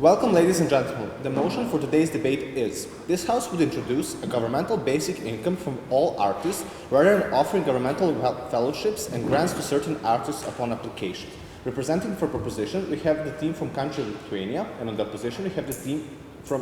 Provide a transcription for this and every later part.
Welcome, ladies and gentlemen. The motion for today's debate is: this House would introduce a governmental basic income from all artists rather than offering governmental fellowships and grants to certain artists upon application. Representing for proposition, we have the team from country Lithuania, and on the opposition, we have the team from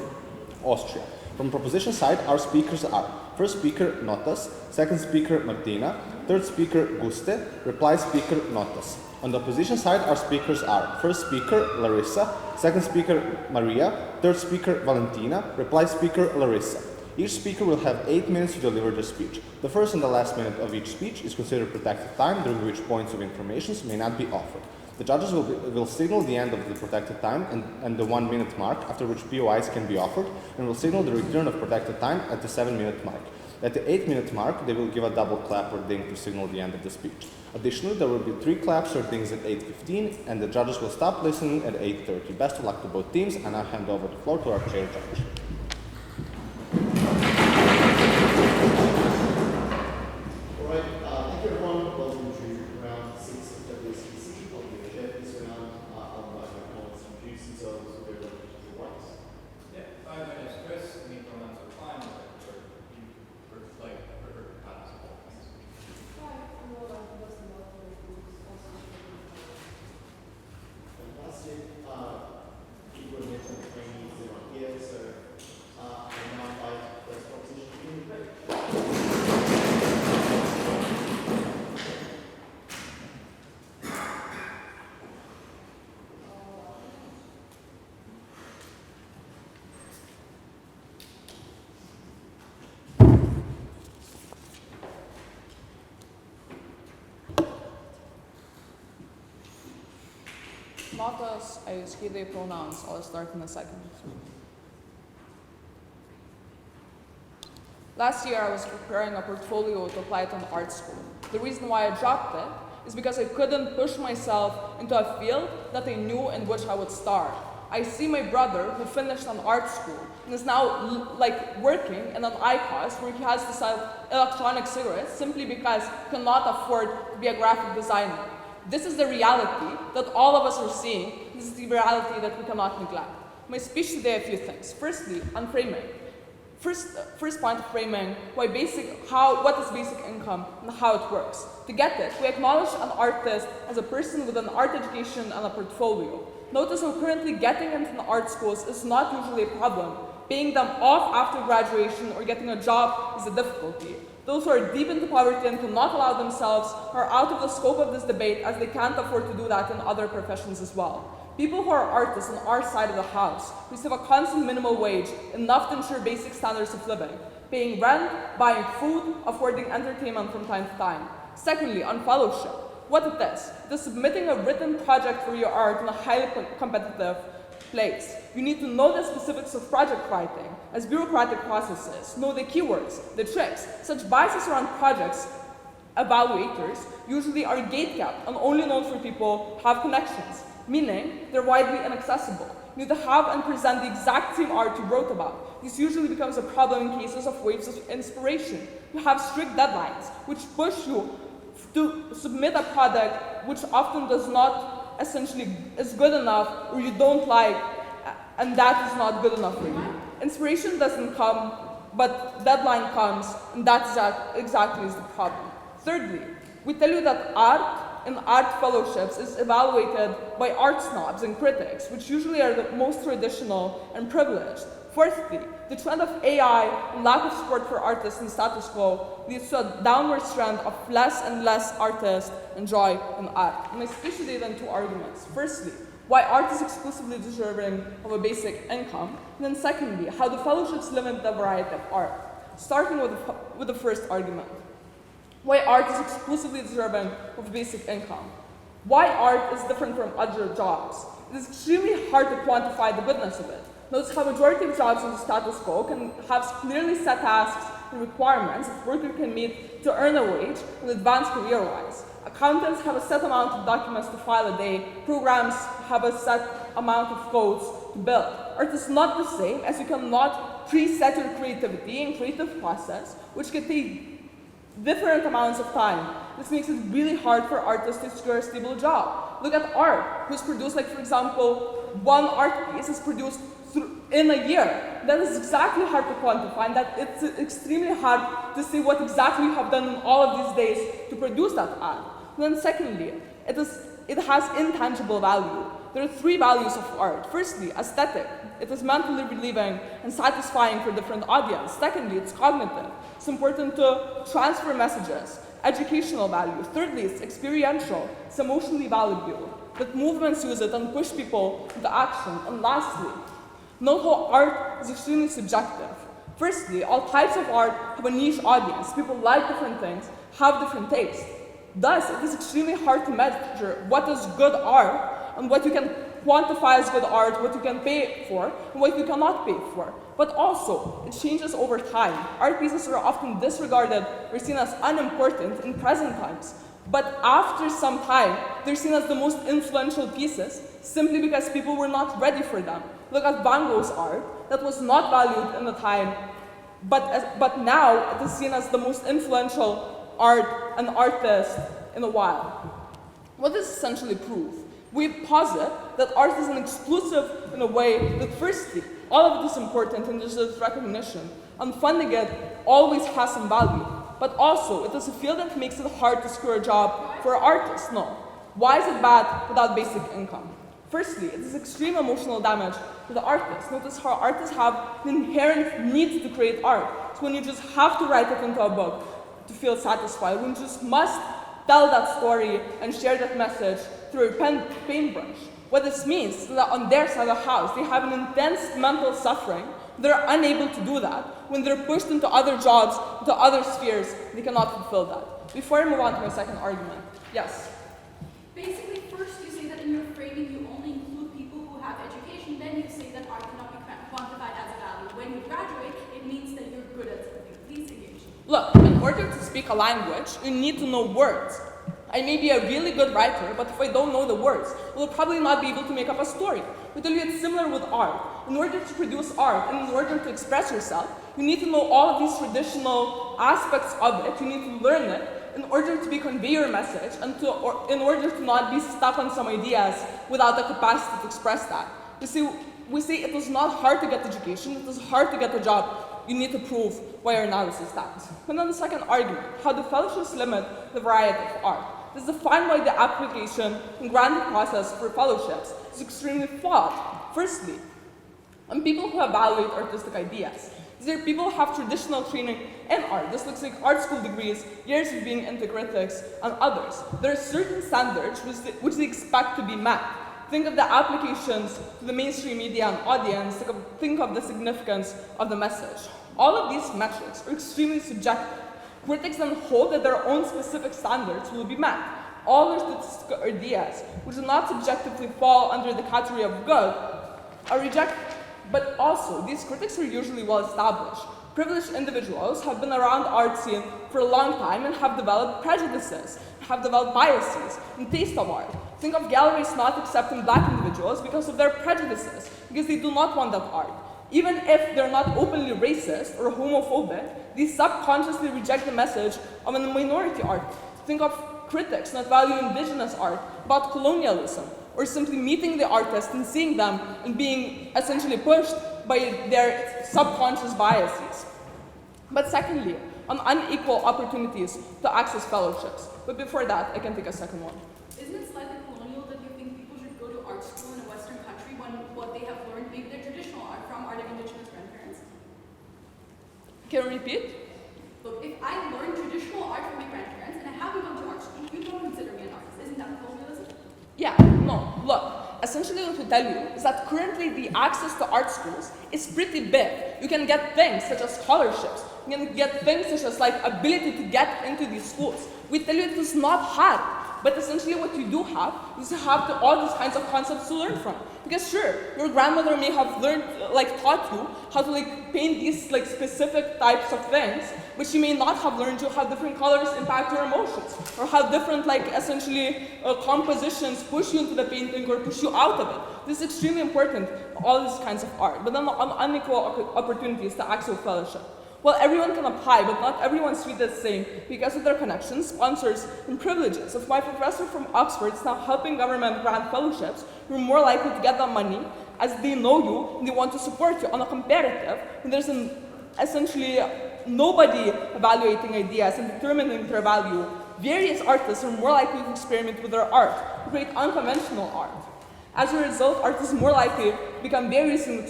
Austria. From proposition side, our speakers are: first speaker, Notas; second speaker, Martina; third speaker, Guste; reply speaker, Notas. On the opposition side, our speakers are: first speaker, Larissa; second speaker, Maria; third speaker, Valentina; reply speaker, Larissa. Each speaker will have 8 minutes to deliver their speech. The first and the last minute of each speech is considered protected time, during which points of information may not be offered. The judges will signal the end of the protected time and the 1 minute mark, after which POIs can be offered, and will signal the return of protected time at the 7 minute mark. At the 8 minute mark, they will give a double clap or ding to signal the end of the speech. Additionally, there will be 3 claps or dings at 8:15, and the judges will stop listening at 8:30. Best of luck to both teams, and I'll hand over the floor to our chair judge. All right, thank you everyone. Welcome to round 6 of WSDC. I'll be the chair for this round. I'll invite my colleagues to introduce themselves. We'll go to the whites. Yeah, my name is Chris. Me pronouns are fine, but you prefer possible. Hi, I'm Lola. I'm the person also Fantastic. People have mentioned the trainees that are here, so I now invite the proposition to be in the debate. Notas, I use he, they pronouns. I'll start in a second. Last year, I was preparing a portfolio to apply to an art school. The reason why I dropped it is because I couldn't push myself into a field that I knew in which I would start. I see my brother, who finished an art school and is now working in an ICOS where he has to sell electronic cigarettes simply because he cannot afford to be a graphic designer. This is the reality that all of us are seeing. This is the reality that we cannot neglect. My speech today, a few things. Firstly, on framing. First point of framing, what is basic income and how it works. To get it, we acknowledge an artist as a person with an art education and a portfolio. Notice how currently getting into the art schools is not usually a problem. Paying them off after graduation or getting a job is a difficulty. Those who are deep into poverty and cannot allow themselves are out of the scope of this debate, as they can't afford to do that in other professions as well. People who are artists on our side of the house receive a constant minimal wage, enough to ensure basic standards of living, paying rent, buying food, affording entertainment from time to time. Secondly, on fellowship. What it is submitting a written project for your art in a highly competitive place. You need to know the specifics of project writing, as bureaucratic processes, know the keywords, the tricks. Such biases around projects evaluators usually are gatekept and only known for people who have connections, meaning they're widely inaccessible. You need to have and present the exact same art you wrote about. This usually becomes a problem in cases of waves of inspiration. You have strict deadlines, which push you to submit a product which often does not essentially is good enough, or you don't like, and that is not good enough for you. Inspiration doesn't come, but deadline comes, and that's exactly is the problem. Thirdly, we tell you that art in art fellowships is evaluated by art snobs and critics, which usually are the most traditional and privileged. Fourthly, the trend of AI and lack of support for artists in status quo leads to a downward trend of less and less artists enjoy in art. My speech today then 2 arguments. Firstly, why art is exclusively deserving of a basic income, and then secondly, how the fellowships limit the variety of art. Starting with the first argument. Why art is exclusively deserving of basic income. Why art is different from other jobs. It is extremely hard to quantify the goodness of it. Notice how majority of jobs in the status quo can have clearly set tasks and requirements that worker can meet to earn a wage and advance career-wise. Accountants have a set amount of documents to file a day. Programs have a set amount of codes to build. Art is not the same, as you cannot preset your creativity and creative process, which can take different amounts of time. this makes it really hard for artists to secure a stable job. Look at art, who's produced, like for example, one art piece is produced in a year. That is exactly hard to quantify, and that it's extremely hard to see what exactly you have done in all of these days to produce that art. And then secondly, it has intangible value. There are three values of art. Firstly, aesthetic. It is mentally relieving and satisfying for different audience. Secondly, it's cognitive. It's important to transfer messages. Educational value. Thirdly, it's experiential. It's emotionally valuable. That movements use it and push people into action. And lastly, note how art is extremely subjective. Firstly, all types of art have a niche audience. People like different things, have different tastes. Thus, it is extremely hard to measure what is good art and what you can quantify as good art, what you can pay for, and what you cannot pay for. But also, it changes over time. Art pieces are often disregarded or seen as unimportant in present times. But after some time, they're seen as the most influential pieces simply because people were not ready for them. Look at Van Gogh's art that was not valued in the time, but now it is seen as the most influential art and artist in a while. What does this essentially prove? We posit that art is an exclusive in a way that firstly, all of it is important and deserves recognition, and funding it always has some value. But also, it is a field that makes it hard to secure a job for artists. No. Why is it bad without basic income? Firstly, it is extreme emotional damage to the artist. Notice how artists have an inherent need to create art. So when you just have to write it into a book to feel satisfied, when you just must tell that story and share that message through a paintbrush. What this means is that on their side of the house, they have an intense mental suffering. They're unable to do that. When they're pushed into other jobs, into other spheres, they cannot fulfill that. Before I move on to my second argument, yes? Basically, first you say that in your framing you only include people who have education, then you say that art cannot be quantified as a value. When you graduate, it means that you're good at something. Please engage. Look, in order to speak a language, you need to know words. I may be a really good writer, but if I don't know the words, I will probably not be able to make up a story. We tell you it's similar with art. In order to produce art, and in order to express yourself, you need to know all of these traditional aspects of it. You need to learn it in order to convey your message, and in order to not be stuck on some ideas without the capacity to express that. You see, we say it is not hard to get education, it is hard to get a job. You need to prove why your analysis stands. And then the second argument, how do fellowships limit the variety of art? This is defined by the application and granting process for fellowships. It's extremely flawed. Firstly, on people who evaluate artistic ideas. These are people who have traditional training in art. This looks like art school degrees, years of being into critics, and others. There are certain standards which they expect to be met. Think of the applications to the mainstream media and audience. Think of the significance of the message. All of these metrics are extremely subjective. Critics then hope that their own specific standards will be met. All their statistical ideas, which do not subjectively fall under the category of good, are rejected. But also, these critics are usually well established. Privileged individuals have been around the art scene for a long time and have developed prejudices, have developed biases in taste of art. Think of galleries not accepting black individuals because of their prejudices, because they do not want that art. Even if they're not openly racist or homophobic, they subconsciously reject the message of a minority art. Think of critics not valuing indigenous art, about colonialism, or simply meeting the artist and seeing them and being essentially pushed by their subconscious biases. But secondly, on unequal opportunities to access fellowships. But before that, I can take a second one. Isn't it slightly colonial that you think people should go to art school in a Western country when what they have learned, maybe their traditional art from art of indigenous grandparents? Can you repeat? Look, if I learned traditional art from my grandparents and I haven't gone to art school, you don't consider me an artist. Isn't that colonialism? Yeah, no, look, essentially what we tell you is that currently the access to art schools is pretty big. You can get things such as scholarships. You can get things such as like ability to get into these schools. We tell you it is not hard, but essentially what you do have is you have all these kinds of concepts to learn from. Because sure, your grandmother may have learned, taught you how to paint these specific types of things, but she may not have learned you how different colors impact your emotions, or how different compositions push you into the painting or push you out of it. This is extremely important, all these kinds of art. But then on unequal opportunities to access fellowship. Well, everyone can apply, but not everyone's treated the same because of their connections, sponsors, and privileges. If my professor from Oxford is now helping government grant fellowships, you're more likely to get that money as they know you and they want to support you on a comparative when there's essentially nobody evaluating ideas and determining their value. Various artists are more likely to experiment with their art, to create unconventional art. As a result, art is more likely to become various and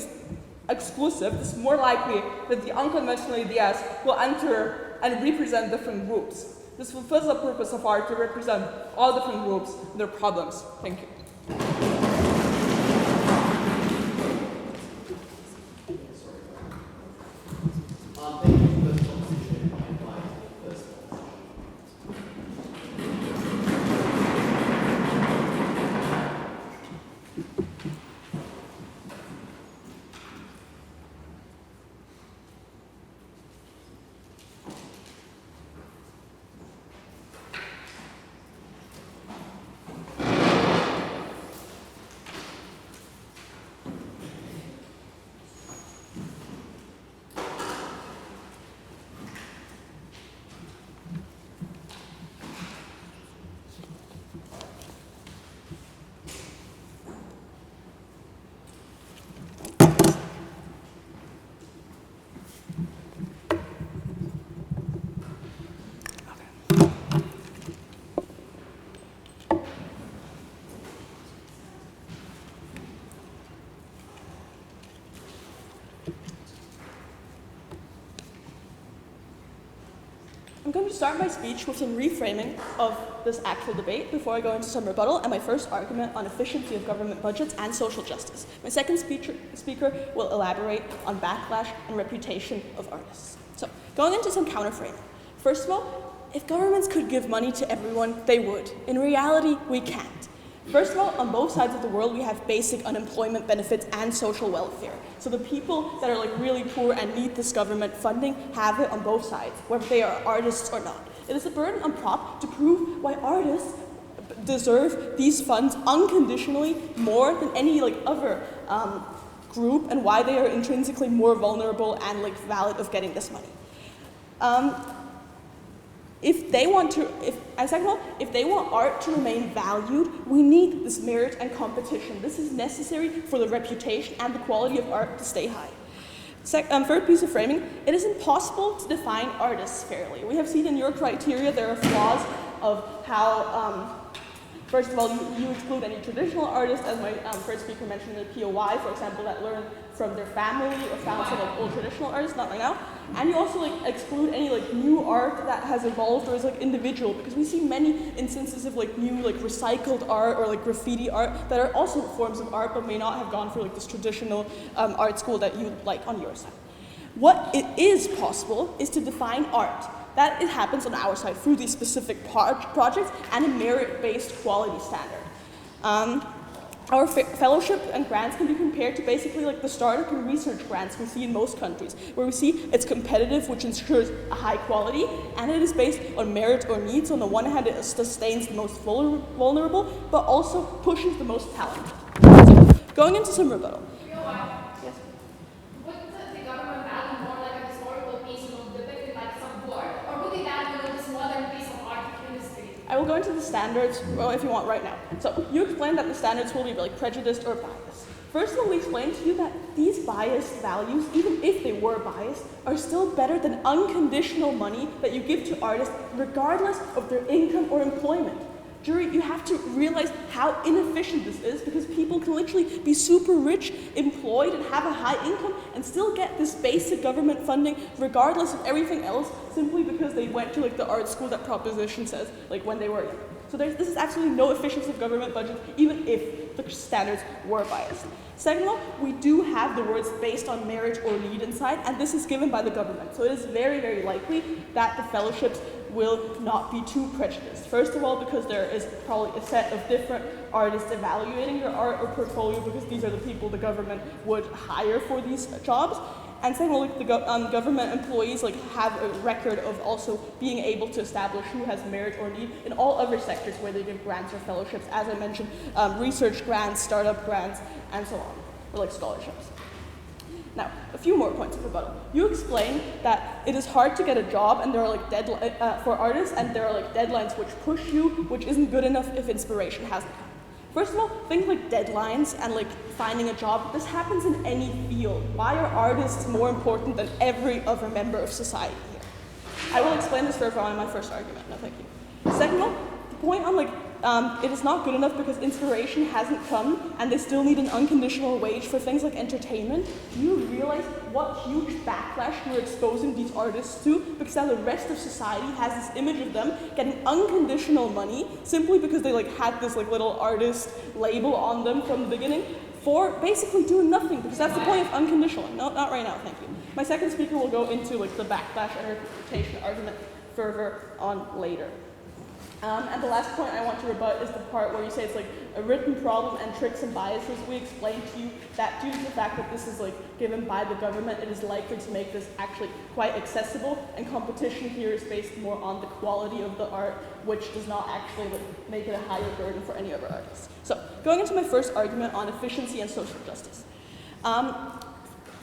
exclusive. It's more likely that the unconventional ideas will enter and represent different groups. This fulfills the purpose of art to represent all different groups and their problems. Thank you. Thank you for this conversation. I invite the first conversation. I'm going to start my speech with some reframing of this actual debate before I go into some rebuttal and my first argument on efficiency of government budgets and social justice. My second speaker will elaborate on backlash and reputation of artists. So, going into some counterframing. First of all, if governments could give money to everyone, they would. In reality, we can't. First of all, on both sides of the world, we have basic unemployment benefits and social welfare. So the people that are like really poor and need this government funding have it on both sides, whether they are artists or not. It is a burden on prop to prove why artists deserve these funds unconditionally more than any like other group, and why they are intrinsically more vulnerable and like valid of getting this money. If they want art to remain valued, we need this merit and competition. This is necessary for the reputation and the quality of art to stay high. Third piece of framing, it is impossible to define artists fairly. We have seen in your criteria there are flaws of how, first of all, you exclude any traditional artists, as my first speaker mentioned, the POY, for example, that learn from their family or found some like old traditional artists, not right now. And you also like exclude any like new art that has evolved or is like individual, because we see many instances of like new like recycled art or like graffiti art that are also forms of art but may not have gone for like this traditional art school that you like on your side. What it is possible is to define art. That it happens on our side through these specific projects and a merit-based quality standard. Our fellowship and grants can be compared to basically like the startup and research grants we see in most countries, where we see it's competitive, which ensures a high quality, and it is based on merit or needs. On the one hand, it sustains the most vulnerable, but also pushes the most talented. So, going into some rebuttal. Yes. Would the government value more like a historical piece depicted like some board, or would they value this modern piece of art in the street? I will go into the standards, well, if you want, right now. So, you explained that the standards will be like prejudiced or biased. First of all, we explained to you that these biased values, even if they were biased, are still better than unconditional money that you give to artists regardless of their income or employment. Jury, you have to realize how inefficient this is, because people can literally be super rich, employed, and have a high income and still get this basic government funding regardless of everything else, simply because they went to like the art school that proposition says, like when they were young. So this is absolutely no efficiency of government budgets, even if the standards were biased. Second of all, we do have the words based on merit or need inside, and this is given by the government. So it is very, very likely that the fellowships will not be too prejudiced. First of all, because there is probably a set of different artists evaluating your art or portfolio, because these are the people the government would hire for these jobs. And second of all, the government employees have a record of also being able to establish who has merit or need in all other sectors where they give grants or fellowships. As I mentioned, research grants, startup grants, and so on, or scholarships. Now, a few more points of rebuttal. You explain that it is hard to get a job and there are like for artists, and there are like deadlines which push you, which isn't good enough if inspiration hasn't come. First of all, things like deadlines and like finding a job, this happens in any field. Why are artists more important than every other member of society here? I will explain this further on in my first argument. No, thank you. Second of all, the point on like it is not good enough because inspiration hasn't come and they still need an unconditional wage for things like entertainment. Do you realize what huge backlash you're exposing these artists to? Because now the rest of society has this image of them getting unconditional money simply because they like had this like little artist label on them from the beginning for basically doing nothing, because that's the point of unconditional. No, not right now, thank you. My second speaker will go into like the backlash and reputation argument further on later. And the last point I want to rebut is the part where you say it's like a written problem and tricks and biases. We explained to you that due to the fact that this is like given by the government, it is likely to make this actually quite accessible, and competition here is based more on the quality of the art, which does not actually like, make it a higher burden for any other artists. So, going into my first argument on efficiency and social justice.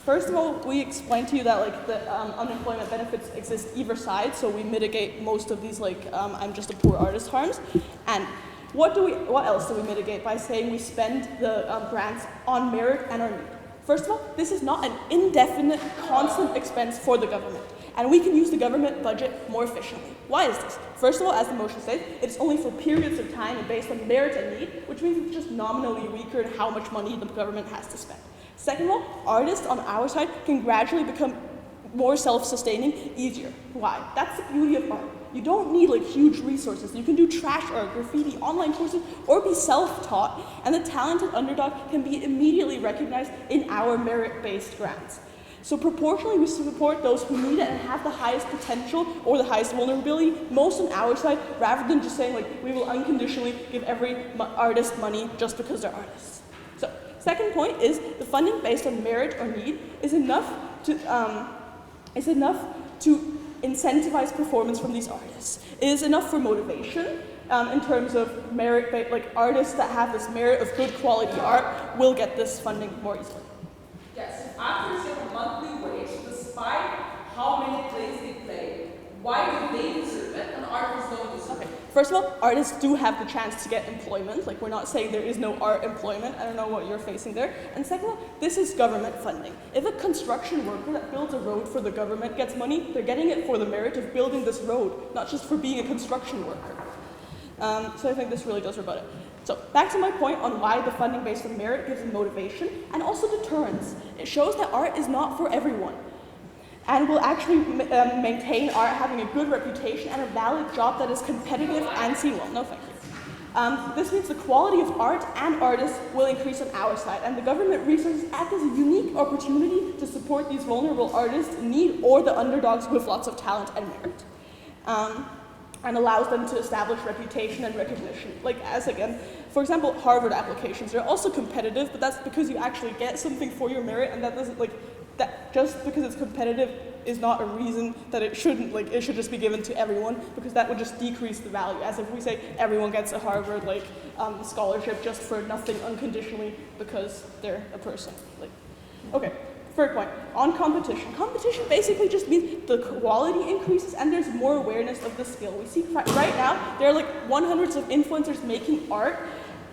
First of all, we explained to you that like the unemployment benefits exist either side, so we mitigate most of these like I'm just a poor artist harms. And what else do we mitigate by saying we spend the grants on merit and on need? First of all, this is not an indefinite, constant expense for the government, and we can use the government budget more efficiently. Why is this? First of all, as the motion says, it's only for periods of time and based on merit and need, which means it's just nominally weaker in how much money the government has to spend. Second of all, artists on our side can gradually become more self-sustaining easier. Why? That's the beauty of art. You don't need like huge resources. You can do trash art, graffiti, online courses, or be self-taught, and the talented underdog can be immediately recognized in our merit-based grants. So proportionally, we support those who need it and have the highest potential or the highest vulnerability, most on our side, rather than just saying like, we will unconditionally give every artist money just because they're artists. So, second point is the funding based on merit or need is enough to incentivize performance from these artists. It is enough for motivation in terms of merit, like artists that have this merit of good quality art will get this funding more easily. Yes, if actors get a monthly wage despite how many plays they play, why do they deserve it and artists don't deserve it? First of all, artists do have the chance to get employment. Like, we're not saying there is no art employment. I don't know what you're facing there. And second of all, this is government funding. If a construction worker that builds a road for the government gets money, they're getting it for the merit of building this road, not just for being a construction worker. So I think this really does rebut it. So back to my point on why the funding based on merit gives them motivation and also deterrence. It shows that art is not for everyone, and will actually maintain art having a good reputation and a valid job that is competitive and seen well. No, thank you. This means the quality of art and artists will increase on our side, and the government resources act as a unique opportunity to support these vulnerable artists in need or the underdogs with lots of talent and merit. And allows them to establish reputation and recognition. Like, as again, for example, Harvard applications, they're also competitive, but that's because you actually get something for your merit, and that doesn't, like, that just because it's competitive is not a reason that it shouldn't, like, it should just be given to everyone, because that would just decrease the value, as if we say everyone gets a Harvard, like, scholarship just for nothing unconditionally because they're a person. Like, okay. Third point, on competition. Competition basically just means the quality increases and there's more awareness of the skill. We see right now, there are like 100s of influencers making art,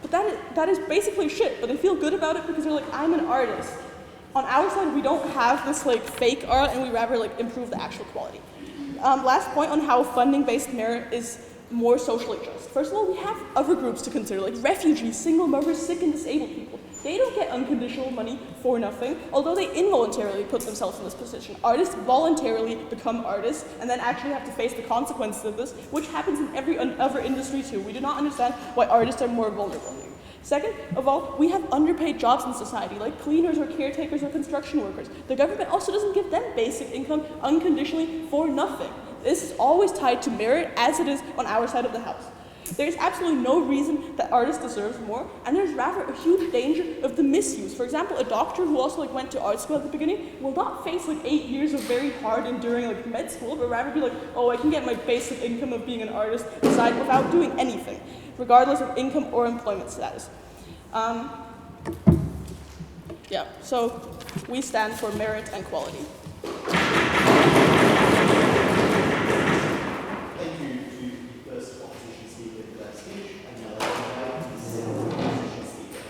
but that is basically shit, but they feel good about it because they're like, I'm an artist. On our side, we don't have this like fake art and we rather like improve the actual quality. Last point on how funding-based merit is more socially just. First of all, we have other groups to consider, like refugees, single mothers, sick and disabled people. They don't get unconditional money for nothing, although they involuntarily put themselves in this position. Artists voluntarily become artists and then actually have to face the consequences of this, which happens in every other industry too. We do not understand why artists are more vulnerable here. Second of all, we have underpaid jobs in society, like cleaners or caretakers or construction workers. The government also doesn't give them basic income unconditionally for nothing. This is always tied to merit, as it is on our side of the house. There's absolutely no reason that artists deserve more, and there's rather a huge danger of the misuse. For example, a doctor who also like went to art school at the beginning will not face like 8 years of very hard enduring like med school, but rather be like, oh, I can get my basic income of being an artist aside without doing anything, regardless of income or employment status. Yeah, so we stand for merit and quality. Thank you to the first opposition speaker for that speech, and now let's invite the second opposition speaker.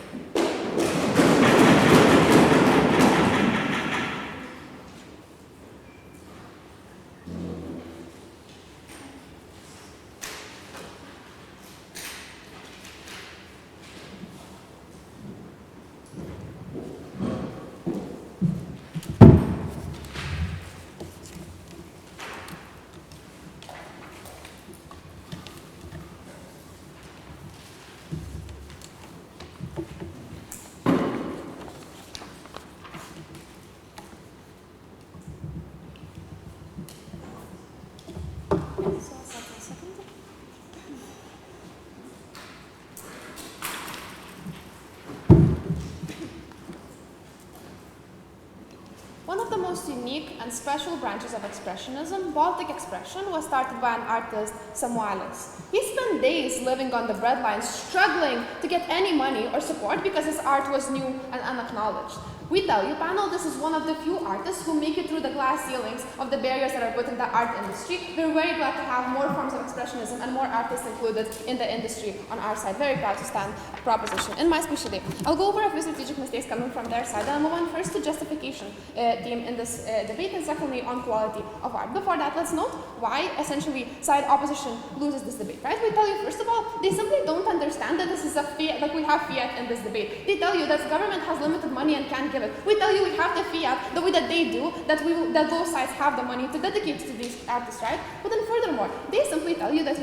One of the most unique and special branches of Expressionism, Baltic expression, was started by an artist, Samuelis. He spent days living on the breadline, struggling to get any money or support because his art was new and unacknowledged. We tell you, panel, this is one of the few artists who make it through the glass ceilings of the barriers that are put in the art industry. We're very glad to have more forms of expressionism and more artists included in the industry on our side. Very proud to stand proposition. In my speech today, I'll go over a few strategic mistakes coming from their side, and I'll move on first to justification theme in this debate, and secondly on quality of art. Before that, let's note why essentially side opposition loses this debate, right? We tell you, first of all, they simply don't understand that this is a fiat, like we have fiat in this debate. They tell you that the government has limited money and can't give it. We tell you we have the fiat the way that they do, that both sides have the money to dedicate to these artists, right? But then furthermore, they simply tell you that,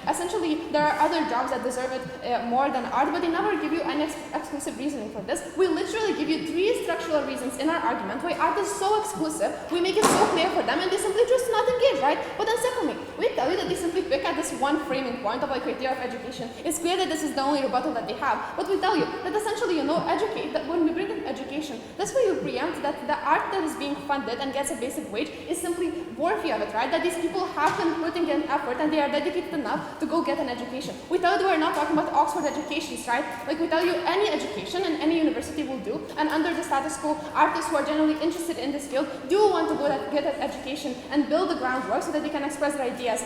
essentially there are other jobs that deserve it more than art, but they never give you any exclusive reasoning for this. We literally give you 3 structural reasons in our argument why art is so exclusive, we make it so clear for them, and they simply just not engage, right? But then secondly, we tell you that they simply pick at this one framing point of like criteria of education. It's clear that this is the only rebuttal that they have, but we tell you that essentially, that when we bring in education, that's where you preempt that the art that is being funded and gets a basic wage is simply worthy of it, right? That these people have been putting in effort and they are dedicated enough to go get an education. We tell you we're not talking about Oxford educations, right? Like we tell you any education and any university will do, and under the status quo, artists who are generally interested in this field do want to go get an education and build the groundwork so that they can express their ideas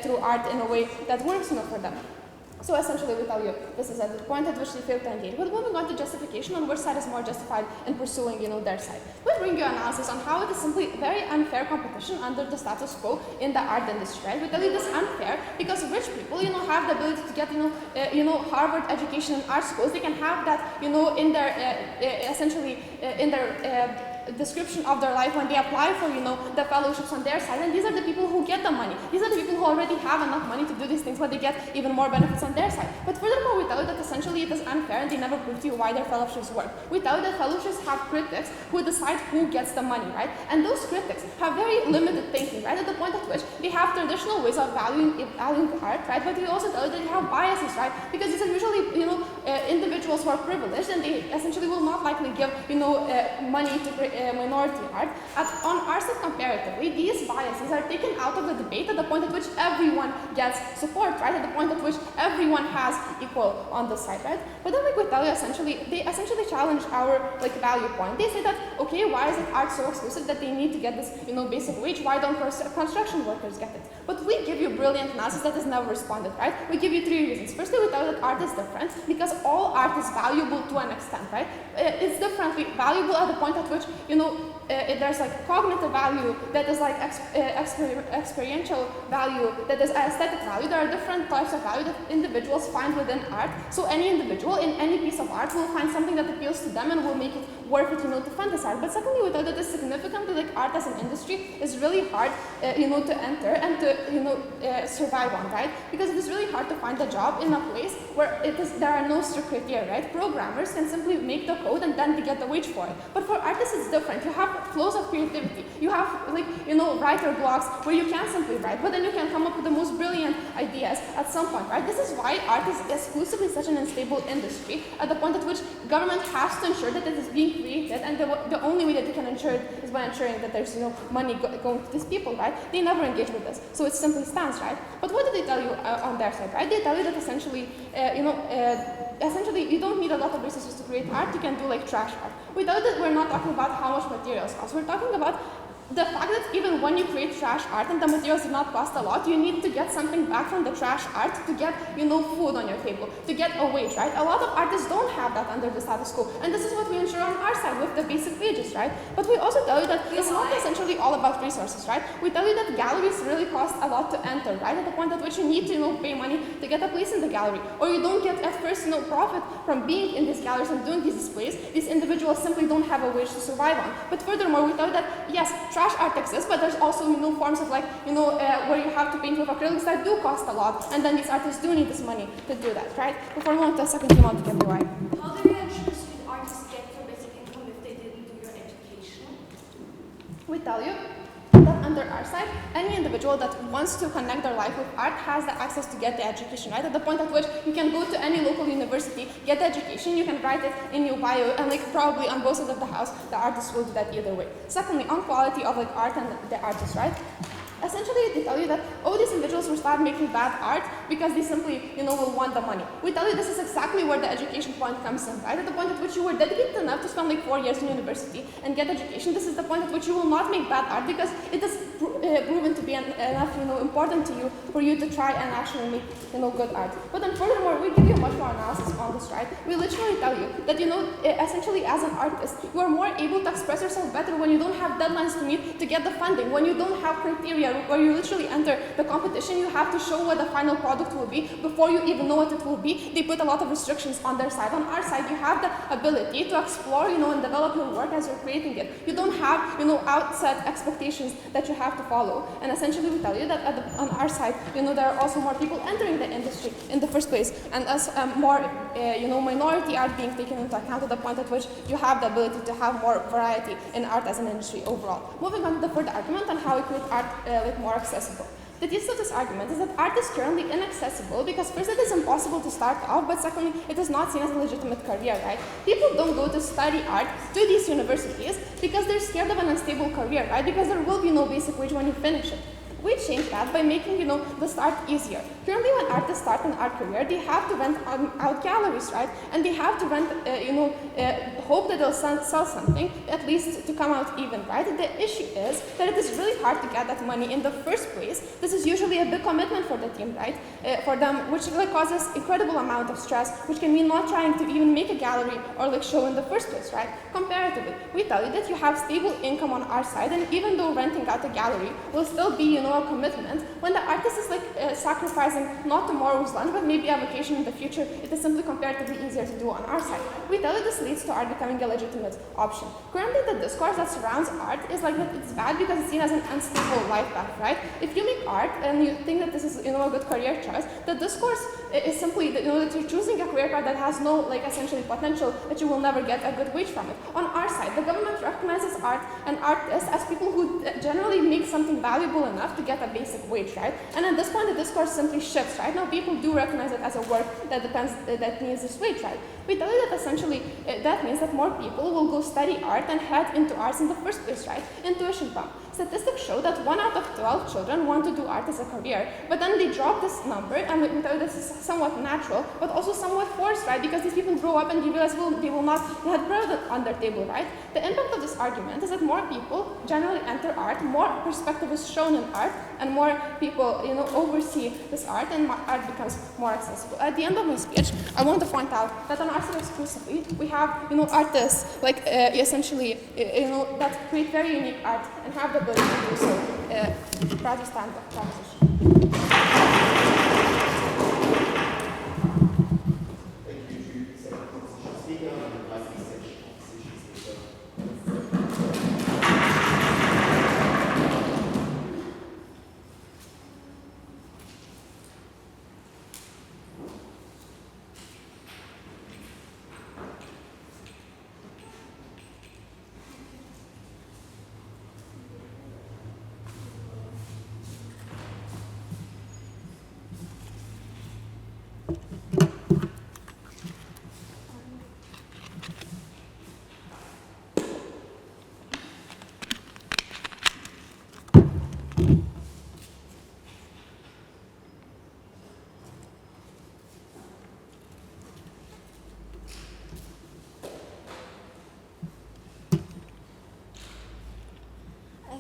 through art in a way that works for them. So essentially we tell you this is at the point at which they fail to engage. But moving on to justification, on which side is more justified in pursuing their side. We bring you analysis on how it is simply very unfair competition under the status quo in the art industry, right? We tell you this is unfair because rich people, have the ability to get, Harvard education in art schools. They can have that, in their, essentially, in their description of their life when they apply for, the fellowships on their side. And these are the people who get the money. These are the people who already have enough money to do these things, but they get even more benefits on their side. But furthermore, we tell you that essentially it is unfair and they never prove to you why their fellowships work. We tell you that fellowships have critics who decide who gets the money, right? And those critics have very limited thinking, right? At the point at which they have traditional ways of valuing art, right? But we also tell you that they have biases, right? Because these are usually, individuals who are privileged and they essentially will not likely give, money to minority art. On our side comparatively, these biases are taken out of the debate at the point at which everyone gets support, right? At the point at which everyone has equal on the side, right? But then we tell you they essentially challenge our value point. They say that, okay, why is it art so exclusive that they need to get this, basic wage? Why don't construction workers get it? But we give you brilliant analysis that is never responded, right? We give you 3 reasons. Firstly, we tell you that art is different because all art is valuable to an extent, right? It's differently valuable at the point at which, there's cognitive value, that is experiential value, that is aesthetic value. There are different types of value that individuals find within art. So any individual in any piece of art will find something that appeals to them and will make it worth it, to fund this art. But secondly, we thought that this significantly, art as an industry is really hard, to enter and to survive on, right? Because it is really hard to find a job in a place where there are no strict criteria, right? Programmers can simply make the code and then they get the wage for it. But for artists, it's different. You have flows of creativity. You have writer blocks where you can simply write, but then you can come up with the most brilliant ideas at some point, right? This is why art is exclusively such an unstable industry, at the point at which government has to ensure that it is being created, and the only way that they can ensure it is by ensuring that there's money going to these people, right? They never engage with this, so it simply stands, right? But what do they tell you on their side, right? They tell you that essentially, essentially you don't need a lot of resources to create art. You can do like trash art. Without it, we're not talking about how much materials cost. We're talking about the fact that even when you create trash art and the materials do not cost a lot, you need to get something back from the trash art to get, food on your table, to get a wage, right? A lot of artists don't have that under the status quo, and this is what we ensure on our side with the basic wages, right? But we also tell you that it's not essentially all about resources, right? We tell you that galleries really cost a lot to enter, right? At the point at which you need to, pay money to get a place in the gallery, or you don't get at first, profit from being in these galleries and doing these displays. These individuals simply don't have a wage to survive on. But furthermore, we tell you that yes, trash art exists, but there's also forms of where you have to paint with acrylics that do cost a lot, and then these artists do need this money to do that, right? Before we move to the second theme altogether, why? How do you ensure student artists get their basic income if they didn't do your education? We tell you that under our side, any individual that wants to connect their life with art has the access to get the education, right? At the point at which you can go to any local university, get the education, you can write it in your bio, and probably on both sides of the house, the artist will do that either way. Secondly, on quality of art and the artist, right? Essentially, they tell you that, these individuals will start making bad art because they simply, will want the money. We tell you this is exactly where the education point comes in, right? At the point at which you were dedicated enough to spend 4 years in university and get education, this is the point at which you will not make bad art because it is proven to be enough, important to you for you to try and actually make, good art. But then furthermore, we give you much more analysis on this, right? We literally tell you that, essentially as an artist, you are more able to express yourself better when you don't have deadlines to meet to get the funding, when you don't have criteria where you literally enter the competition. You have to show what the final product will be before you even know what it will be. They put a lot of restrictions on their side. On our side, you have the ability to explore, and develop your work as you're creating it. You don't have, outset expectations that you have to follow. And essentially, we tell you that on our side, there are also more people entering the industry in the first place, and as more, minority art being taken into account at the point at which you have the ability to have more variety in art as an industry overall. Moving on to the third argument on how we create art more accessible. The gist of this argument is that art is currently inaccessible because first it is impossible to start off, but secondly it is not seen as a legitimate career, right? People don't go to study art to these universities because they're scared of an unstable career, right? Because there will be no basic wage when you finish it. We change that by making, the start easier. Currently, when artists start an art career, they have to rent out galleries, right? And they have to rent, hope that they'll sell something, at least to come out even, right? The issue is that it is really hard to get that money in the first place. This is usually a big commitment for the team, right? For them, which really causes incredible amount of stress, which can mean not trying to even make a gallery or show in the first place, right? Comparatively, we tell you that you have stable income on our side, and even though renting out a gallery will still be, a commitment, when the artist is sacrificing not tomorrow's lunch, but maybe a vacation in the future, it is simply comparatively easier to do on our side. We tell you this leads to art becoming a legitimate option. Currently, the discourse that surrounds art is that it's bad because it's seen as an unstable life path, right? If you make art and you think that this is, a good career choice, the discourse is simply that, that you're choosing a career path that has no, essentially potential, that you will never get a good wage from it. On our side, the government recognizes art and artists as people who generally make something valuable enough to get a basic wage, right? And at this point, the discourse simply shifts, right? Now people do recognize it as a work that needs this wage, right? We tell you that essentially that means that more people will go study art and head into arts in the first place, right? Intuition pump. Statistics show that 1 out of 12 children want to do art as a career, but then they drop this number, and we tell you this is somewhat natural, but also somewhat forced, right? Because these people grow up and they realize they will not have bread on their table, right? The impact of this argument is that more people generally enter art, more perspective is shown in art, and more people, oversee this art, and art becomes more accessible. At the end of my speech, I want to point out that on our side exclusively, we have, artists essentially, that create very unique art and have the ability to do so. Proud to stand up, proposition. Thank you to the second opposition speaker and the vice opposition speaker.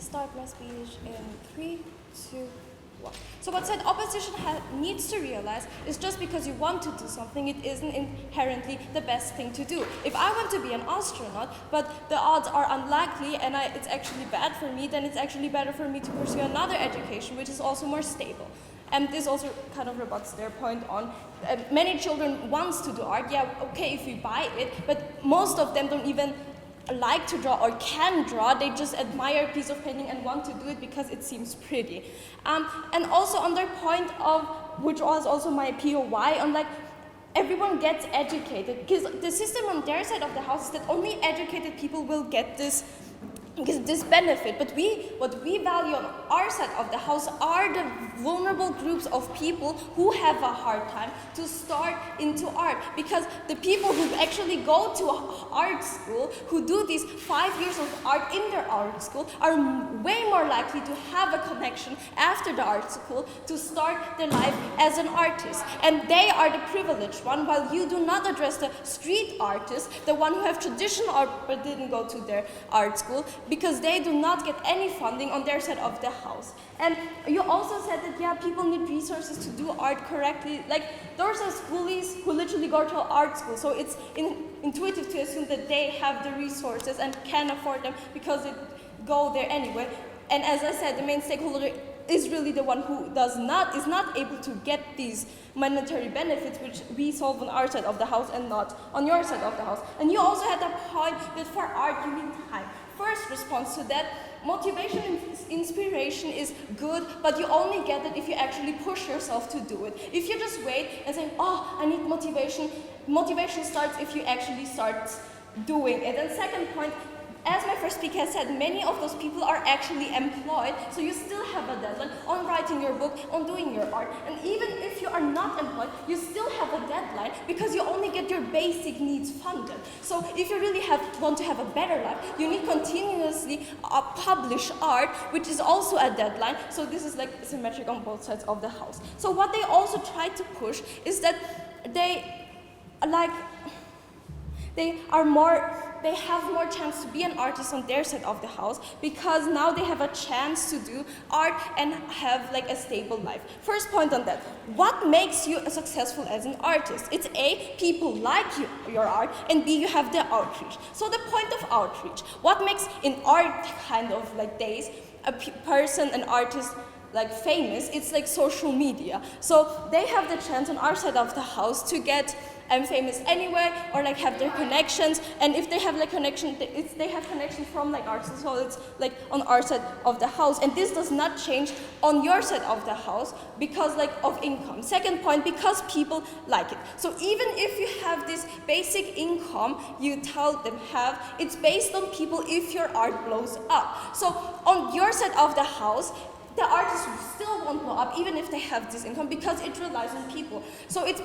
start my speech in 3, 2, 1. So what said opposition needs to realize is just because you want to do something, it isn't inherently the best thing to do. If I want to be an astronaut, but the odds are unlikely and it's actually bad for me, then it's actually better for me to pursue another education, which is also more stable. And this also kind of rebuts their point on many children wants to do art. Yeah, okay, if we buy it, but most of them don't even like to draw or can draw. They just admire a piece of painting and want to do it because it seems pretty. And also on their point of, which was also my POY, on like everyone gets educated, because the system on their side of the house is that only educated people will get this benefit, but what we value on our side of the house are the vulnerable groups of people who have a hard time to start into art, because the people who actually go to art school, who do these 5 years of art in their art school, are way more likely to have a connection after the art school to start their life as an artist, and they are the privileged one, while you do not address the street artists, the one who have traditional art but didn't go to their art school, because they do not get any funding on their side of the house. And you also said that, yeah, people need resources to do art correctly. Like, those are schoolies who literally go to art school, so it's intuitive to assume that they have the resources and can afford them because they go there anyway. And as I said, the main stakeholder is really the one who is not able to get these monetary benefits, which we solve on our side of the house and not on your side of the house. And you also had a point that for art you need time. First response to that, motivation and inspiration is good, but you only get it if you actually push yourself to do it. If you just wait and say, oh, I need motivation, motivation starts if you actually start doing it. And second point, as my first speaker has said, many of those people are actually employed, so you still have a deadline on writing your book, on doing your art. And even if you are not employed, you still have a deadline because you only get your basic needs funded. So if you really want to have a better life, you need continuously publish art, which is also a deadline. So this is like symmetric on both sides of the house. So what they also try to push is that they have more chance to be an artist on their side of the house, because now they have a chance to do art and have like a stable life. First point on that, what makes you successful as an artist? It's A, people like your art, and B, you have the outreach. So the point of outreach, what makes in art kind of like days a person, an artist, like famous, it's like social media. So they have the chance on our side of the house to get famous anywhere, or like have their connections, and if they have like connection, they have connections from like artists, so it's like on our side of the house, and this does not change on your side of the house because like of income. Second point, because people like it. So even if you have this basic income you tell them have, it's based on people if your art blows up. So on your side of the house, the artists still won't blow up even if they have this income, because it relies on people. So it's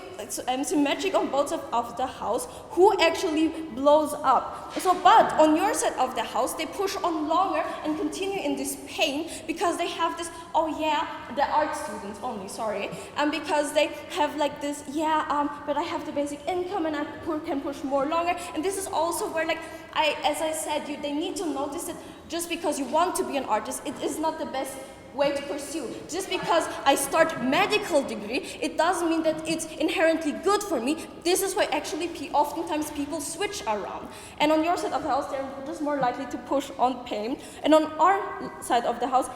symmetric on both sides of the house who actually blows up. So, but on your side of the house, they push on longer and continue in this pain because they have this, oh yeah, the art students only, sorry, and because they have like this, but I have the basic income and I can push more longer. And this is also where, like, as I said, they need to notice that just because you want to be an artist, it is not the best way to pursue. Just because I start medical degree, it doesn't mean that it's inherently good for me. This is why actually oftentimes people switch around. And on your side of the house, they're just more likely to push on pain. And on our side of the house,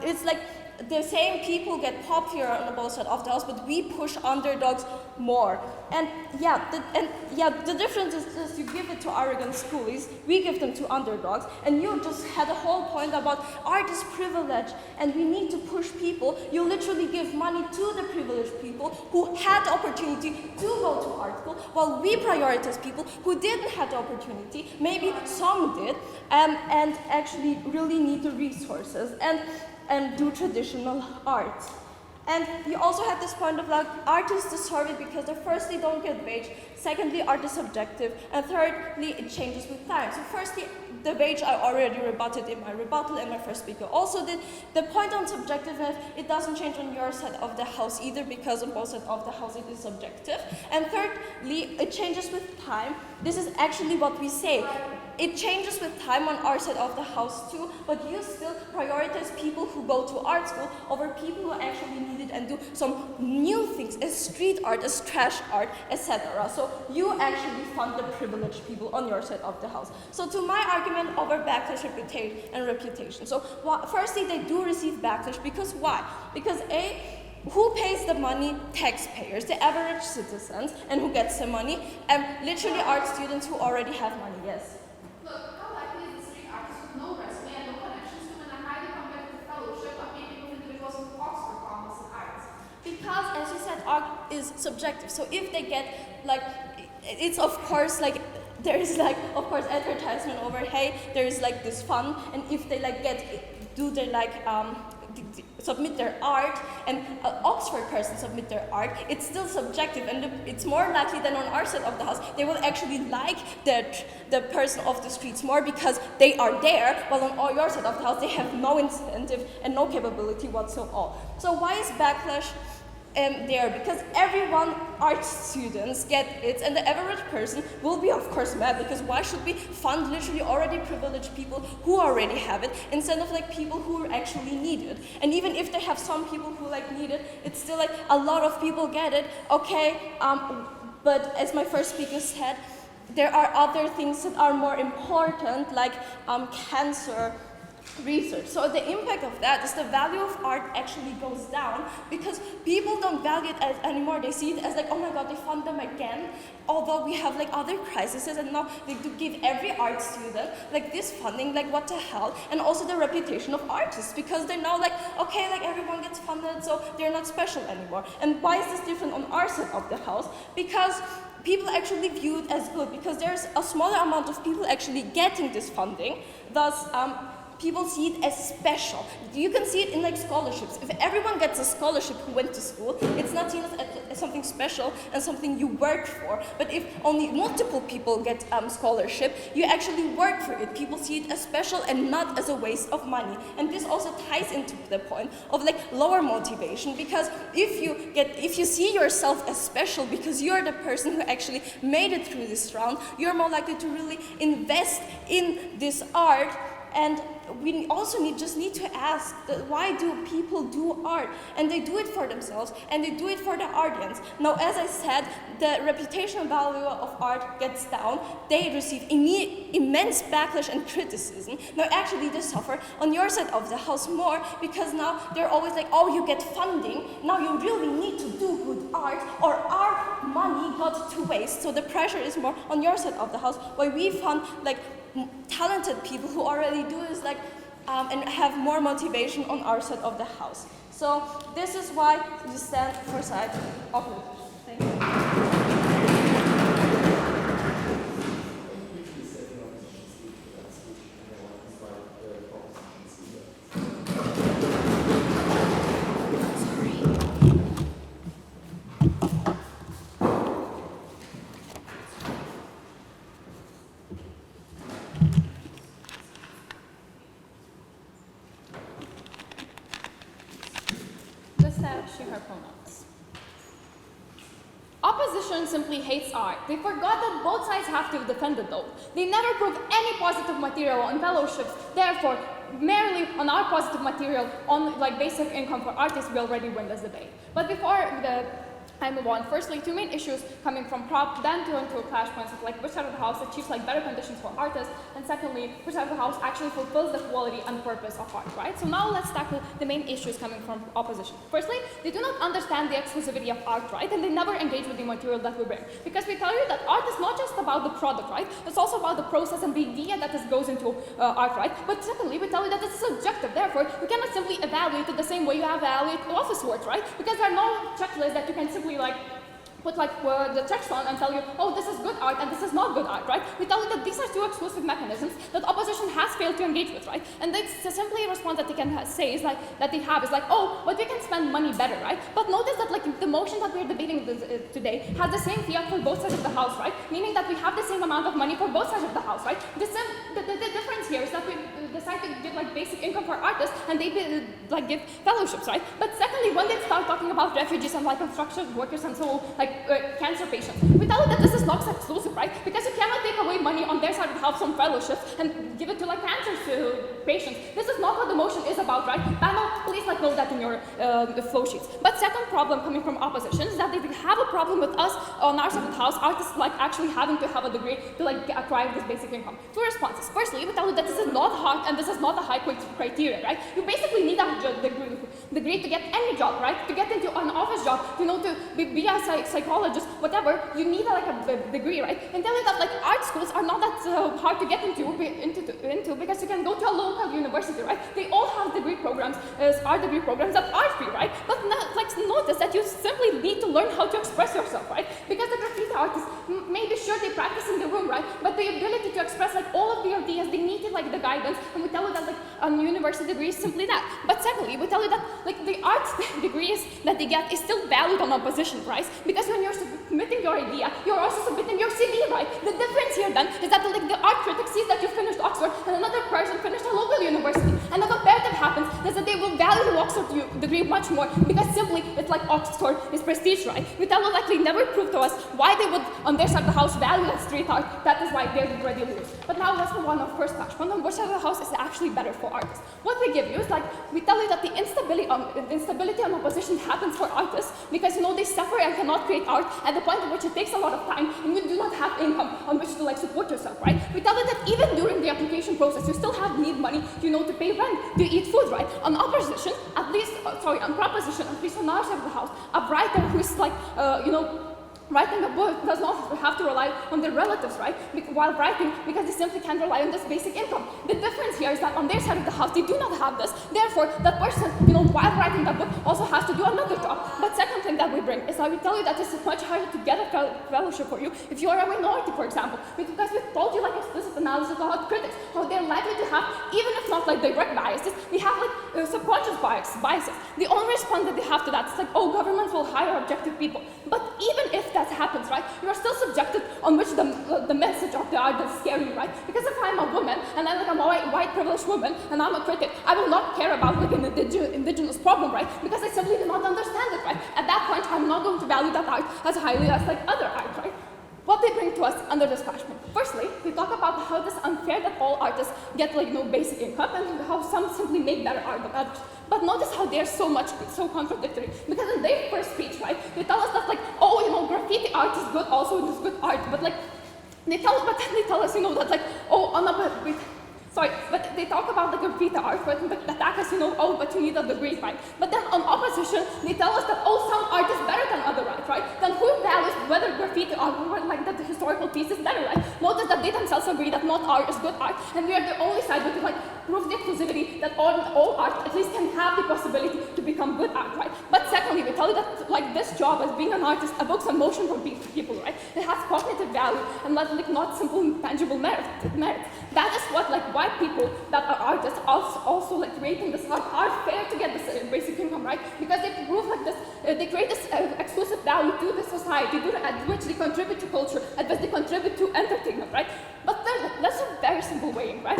it's like the same people get popular on both sides of the house, but we push underdogs more. And the difference is just you give it to arrogant schoolies, we give them to underdogs, and you just had a whole point about art is privilege and we need to push people. You literally give money to the privileged people who had the opportunity to go to art school, while we prioritize people who didn't have the opportunity, maybe some did, and actually really need the resources and do traditional art. And you also have this point of like artists deserve it because they firstly don't get wage, secondly art is subjective, and thirdly it changes with time. So firstly, the wage I already rebutted in my rebuttal, and my first speaker also did. The point on subjectiveness, it doesn't change on your side of the house either, because on both sides of the house it is subjective. And thirdly, it changes with time. This is actually what we say. it changes with time on our side of the house too, but you still prioritize people who go to art school over people who actually need it and do some new things, as street art, as trash art, etc. So you actually fund the privileged people on your side of the house. So to my argument over backlash reputation. So firstly, they do receive backlash because why? Because who pays the money? Taxpayers, the average citizens, and who gets the money? Literally art students who already have money, yes. Look, how likely is the street artist with no resume and no connections to win a highly competitive fellowship of meeting with individuals from Oxford Commerce and Arts? Because, as you said, art is subjective. So if they get, like, it's of course, like, there is, like, of course, advertisement over, hey, there is, like, this fund, and if they, like, submit their art, and an Oxford person submit their art, it's still subjective, and it's more likely than on our side of the house, they will actually like the person off the streets more because they are there, while on your side of the house, they have no incentive and no capability whatsoever. So why is backlash there? Because everyone, art students, get it, and the average person will be, of course, mad, because why should we fund literally already privileged people who already have it, instead of like people who actually need it? And even if they have some people who like need it, it's still like a lot of people get it, okay, but as my first speaker said, there are other things that are more important, like cancer research. So the impact of that is the value of art actually goes down because people don't value it anymore. They see it as like, oh my god, they fund them again, although we have like other crises, and now they do give every art student like this funding, like what the hell? And also the reputation of artists, because they're now like, okay, like everyone gets funded, so they're not special anymore. And why is this different on our side of the house? Because people actually view it as good, because there's a smaller amount of people actually getting this funding, thus people see it as special. You can see it in like scholarships. If everyone gets a scholarship who went to school, it's not seen as something special and something you worked for. But if only multiple people get scholarship, you actually work for it. People see it as special and not as a waste of money. And this also ties into the point of like lower motivation, because if you see yourself as special because you're the person who actually made it through this round, you're more likely to really invest in this art. And we also just need to ask, why do people do art? And they do it for themselves, and they do it for the audience. Now, as I said, the reputational value of art gets down. They receive immense backlash and criticism. Now, actually, they suffer on your side of the house more, because now they're always like, oh, you get funding, now you really need to do good art, or our money got to waste. So the pressure is more on your side of the house, while we fund like talented people who already do this, like, and have more motivation on our side of the house. So this is why we stand for side of reputation. Thank you. She, her pronouns. Opposition simply hates art. They forgot that both sides have to defend it though. They never prove any positive material on fellowships. Therefore, merely on our positive material on like basic income for artists, we already win this debate. But before I move on, firstly, two main issues coming from prop, then turn to clash points of like which side of the house achieves like better conditions for artists, and secondly, which side of the house actually fulfills the quality and purpose of art, right? So now let's tackle the main issues coming from opposition. Firstly, they do not understand the exclusivity of art, right? And they never engage with the material that we bring. Because we tell you that art is not just about the product, right? It's also about the process and the idea that goes into art, right? But secondly, we tell you that it's subjective. Therefore, you cannot simply evaluate it the same way you evaluate office work, right? Because there are no checklists that you can simply like put like the text on and tell you, oh, this is good art and this is not good art, right? We tell you that these are two exclusive mechanisms that opposition has failed to engage with, right? And it's simply a response that they can say is like, that they have is like, oh, but we can spend money better, right? But notice that like the motion that we're debating today has the same fiat for both sides of the house, right? Meaning that we have the same amount of money for both sides of the house, right? The difference here is that we decide to give like basic income for artists, and they like give fellowships, right? But secondly, when they start talking about refugees and like construction workers and so like cancer patients, we tell them that this is not exclusive, right? Because you cannot take away money on their side of the house from fellowships and give it to like cancer patients. This is not what the motion is about, right? Panel, please like note that in your flow sheets. But second problem coming from opposition is that they have a problem with us on our side of the house, artists like actually having to have a degree to like acquire this basic income. Two responses. Firstly, we tell you that this is not hard and this is not a high criteria, right? You basically need a degree to get any job, right? To get into an office job, you know, to be a psychologist, whatever, you need a degree, right? And tell you that like art schools are not that hard to get into because you can go to a local university, right? They all have degree programs, art degree programs that are free, right? But like notice that you simply need to learn how to express yourself, right? Because the graffiti artists, maybe sure they practice in the room, right? But the ability to express like all of the ideas, they needed like the guidance, and we tell you that like a university degree is simply that. But secondly, we tell you that like the art degrees that they get is still valued on a position price, because when you're submitting your idea, you're also submitting your CV, right? The difference here then is that like the art critic sees that you finished Oxford and another person finished a local university, and the comparative happens is that they will value the Oxford degree much more because simply it's like Oxford is prestige, right? We tell them like they never prove to us why they would on their side of the house value that street art. That is why they already lose. But now let's move on first touch. On which side of the house is actually better for artists? What we give you is like we tell you that the instability on opposition happens for artists because you know they suffer and cannot create art at the point at which it takes a lot of time and you do not have income on which to like support yourself, right? We tell you that even during the application process you still need money, you know, to pay rent, to eat food, right? On opposition, at least on proposition, at least on our side of the house, a writer who is like you know, writing a book does not have to rely on their relatives, right? While writing, because they simply can't rely on this basic income. The difference here is that on their side of the house, they do not have this. Therefore, that person, you know, while writing that book, also has to do another job. But second thing that we bring is that we tell you that it's much harder to get a fellowship for you if you are a minority, for example. Because we told you like explicit analysis about critics, how they're likely to have, even if not like direct biases, they have like subconscious biases. The only response that they have to that is like, oh, governments will hire objective people. But even if that happens, right, you are still subjected on which the message of the art is scary, right? Because if I'm a woman and I'm like a white privileged woman and I'm a critic, I will not care about like an indigenous problem, right? Because I simply do not understand it, right? At that point, I'm not going to value that art as highly as like other art, right? What they bring to us under this flashpoint. Firstly, we talk about how it is unfair that all artists get like no basic income and how some simply make better art than others. But notice how they're so contradictory. Because in their first speech, right, they tell us that like, oh, you know, graffiti art is good, also it is good art. But like, they tell us, you know, that like, oh, but they talk about the graffiti art, but attack us, you know, oh, but you need a degree, right? But then on opposition, they tell us that, oh, some art is better than other art, right? Then who values whether graffiti art or like that the historical piece is better, right? Notice that they themselves agree that not art is good art, and we are the only side that like proves the exclusivity that all art at least can have the possibility to become good art, right? But secondly, we tell you that like this job as being an artist evokes emotion from people, right? It has cognitive value and like not simple tangible merit. That is what like white people that are artists also like creating this art are fair to get this basic income, right? Because they prove like this, they create this exclusive value to the society, at which they contribute to culture, at which they contribute to entertainment, right? But that's a very simple way, right?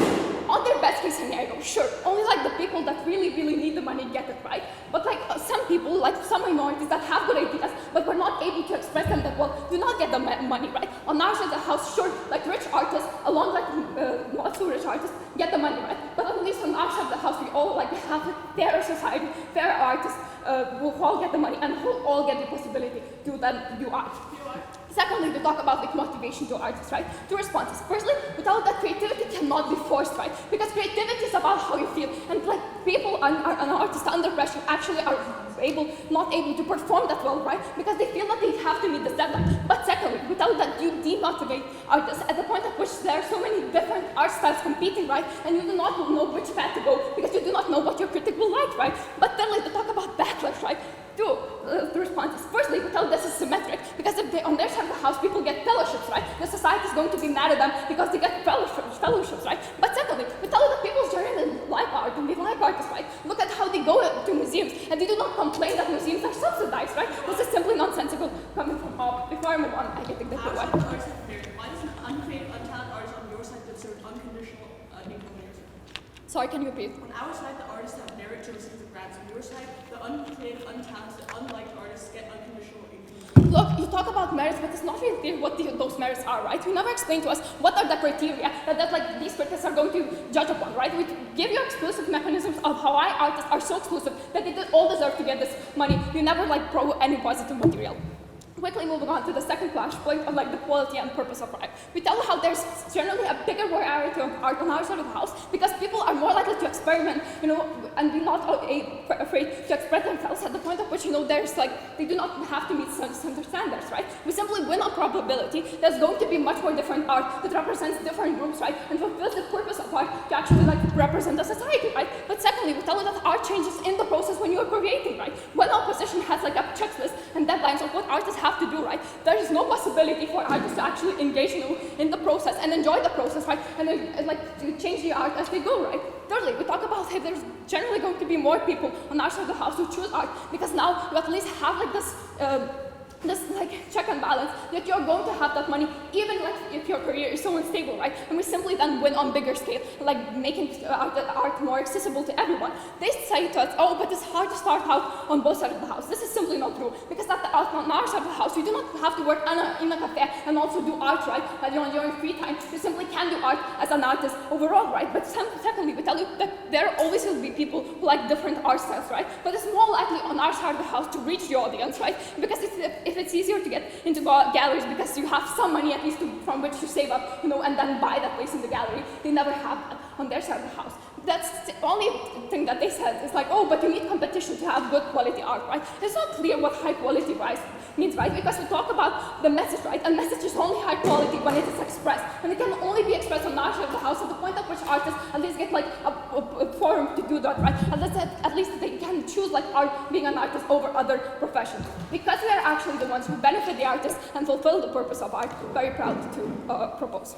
On their best case scenario, sure, only like the people that really need the money get it, right? But like some people, like some minorities that have good ideas, but were not able to express them that well, do not get the money, right? On our side of the house, sure, like rich artists, along like not so rich artists, get the money, right? But at least on our side of the house, we all like have a fairer society, fair artists who all get the money and who all get the possibility to then do art. Secondly, we talk about like motivation to artists, right? Two responses. Firstly, we tell that creativity cannot be forced, right? Because creativity is about how you feel, and like people and artists under pressure actually are not able to perform that well, right? Because they feel that they have to meet the deadline. But secondly, we tell that you demotivate artists at the point at which there are so many different art styles competing, right? And you do not know which path to go because you do not know what your critic will like, right? But thirdly, to talk about backlash, right? Two responses. Firstly, we tell this is symmetric because if they, on their side of the house, people get fellowships, right? The society is going to be mad at them because they get fellowships, right? But secondly, we tell that people generally like art and they like artists, right? Look at how they go to museums and they do not complain that museums are subsidized, right? This is simply nonsensical coming from all. Before I move on, I think that Why does an uncreated, untalented artist on your side deserve unconditional income? Sorry, can you repeat? On our side, the artists have merit to receive the grants. On your side, the uncreative, untalented, unliked artists get unconditional income. Look, you talk about merits, but it's not really clear what those merits are, right? You never explain to us what are the criteria that like these critics are going to judge upon, right? We give you exclusive mechanisms of how artists are so exclusive that they all deserve to get this money. You never like pro any positive material. Quickly moving on to the second flashpoint of like the quality and purpose of art. We tell you how there's generally a bigger variety of art on our side of the house because people are more likely to experiment, and be not afraid to express themselves at the point at which, there's like, they do not have to meet some standards, right? We simply win on probability. There's going to be much more different art that represents different groups, right? And fulfills the purpose of art to actually like represent the society, right? But secondly, we tell you that art changes in the process when you are creating, right? When opposition has like a checklist and deadlines of what artists have to do, right? There is no possibility for artists to actually engage in the process and enjoy the process, right? And like to change the art as they go, right? Thirdly, we talk about how there's generally going to be more people on our side of the house who choose art because now you at least have like this like check and balance that you're going to have that money even like if your career is so unstable, right? And we simply then win on bigger scale, like making art more accessible to everyone. They say to us, oh, but it's hard to start out on both sides of the house. This is simply not true because on our side of the house, you do not have to work in a cafe and also do art, right? On your free time, you simply can do art as an artist overall, right? But secondly, we tell you that there always will be people who like different art styles, right? But it's more likely on our side of the house to reach the audience, right? Because if it's easier to get into galleries because you have some money at least from which to save up, and then buy that place in the gallery. They never have that on their side of the house. That's the only thing that they said. It's like, oh, but you need competition to have good quality art, right? It's not clear what high quality means, right? Because we talk about the message, right? And message is only high quality when it is expressed. And it can only be expressed on our side of the house at the point at which artists at least get like a forum to do that, right? And at least they can choose like art, being an artist over other professions. Because we are actually the ones who benefit the artist and fulfill the purpose of art, very proud to propose.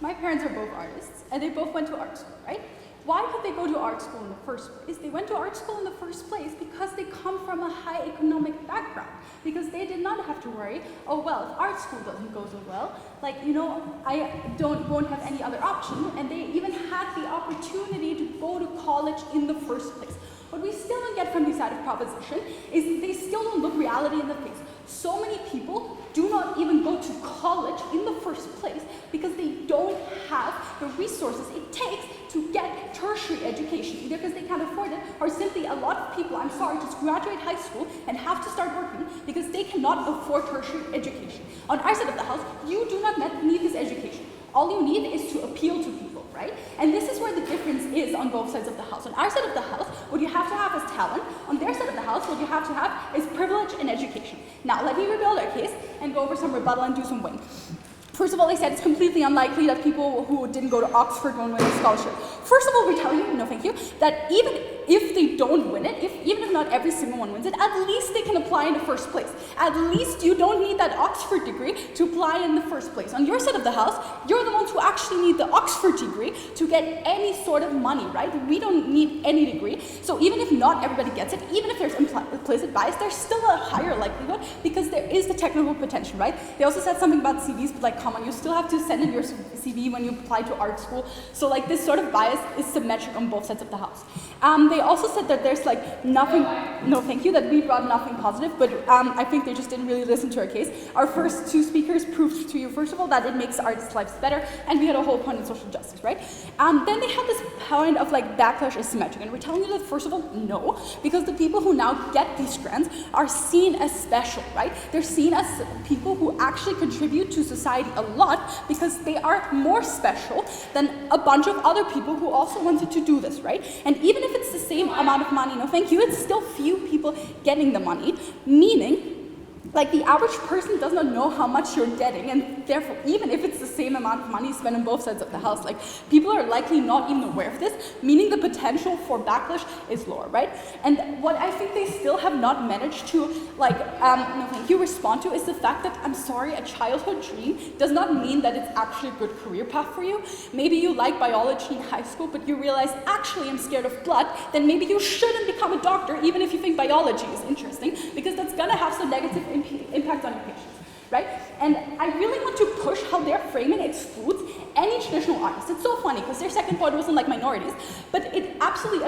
My parents are both artists, and they both went to art school, right? Why could they go to art school in the first place? They went to art school in the first place because they come from a high economic background, because they did not have to worry, oh well, if art school doesn't go so well, like, I won't have any other option, and they even had the opportunity to go to college in the first place. What we still don't get from this side of proposition is they still don't look reality in the face. So many people do not even go to college in the first place because they don't have the resources it takes to get tertiary education, either because they can't afford it or simply a lot of people, I'm sorry, just graduate high school and have to start working because they cannot afford tertiary education. On our side of the house, you do not need this education. All you need is to appeal to people, right? And this is where the difference is on both sides of the house. On our side of the house, what you have to have is talent. On their side of the house, what you have to have is privilege and education. Now, let me rebuild our case and go over some rebuttal and do some weighing. First of all, they said it's completely unlikely that people who didn't go to Oxford won't win a scholarship. First of all, we tell you, no thank you, that even if they don't win it, even if not every single one wins it, at least they can apply in the first place. At least you don't need that Oxford degree to apply in the first place. On your side of the house, you're the ones who actually need the Oxford degree to get any sort of money, right? We don't need any degree. So even if not everybody gets it, even if there's implicit bias, there's still a higher likelihood because there is the technical potential, right? They also said something about CVs, but like, come on, you still have to send in your CV when you apply to art school. So like this sort of bias is symmetric on both sides of the house. They also said that there's like nothing, no thank you, that we brought nothing positive, but I think they just didn't really listen to our case. Our first two speakers proved to you, first of all, that it makes artists' lives better, and we had a whole point on social justice, right? Then they had this point of like backlash is symmetric, and we're telling you that first of all, no, because the people who now get these grants are seen as special, right? They're seen as people who actually contribute to society a lot because they are more special than a bunch of other people who also wanted to do this, right? And even if it's the same amount of money, no thank you, it's still few people getting the money, meaning like the average person does not know how much you're getting, and therefore, even if it's the same amount of money spent on both sides of the house, like people are likely not even aware of this, meaning the potential for backlash is lower, right? And what I think they still have not managed to respond to is the fact that, I'm sorry, a childhood dream does not mean that it's actually a good career path for you. Maybe you like biology in high school, but you realize, actually, I'm scared of blood, then maybe you shouldn't become a doctor, even if you think biology is interesting, because that's gonna have some negative impact on your patients, right? And I really want to push how their framing excludes any traditional artist. It's so funny, because their second point wasn't like minorities, but it absolutely,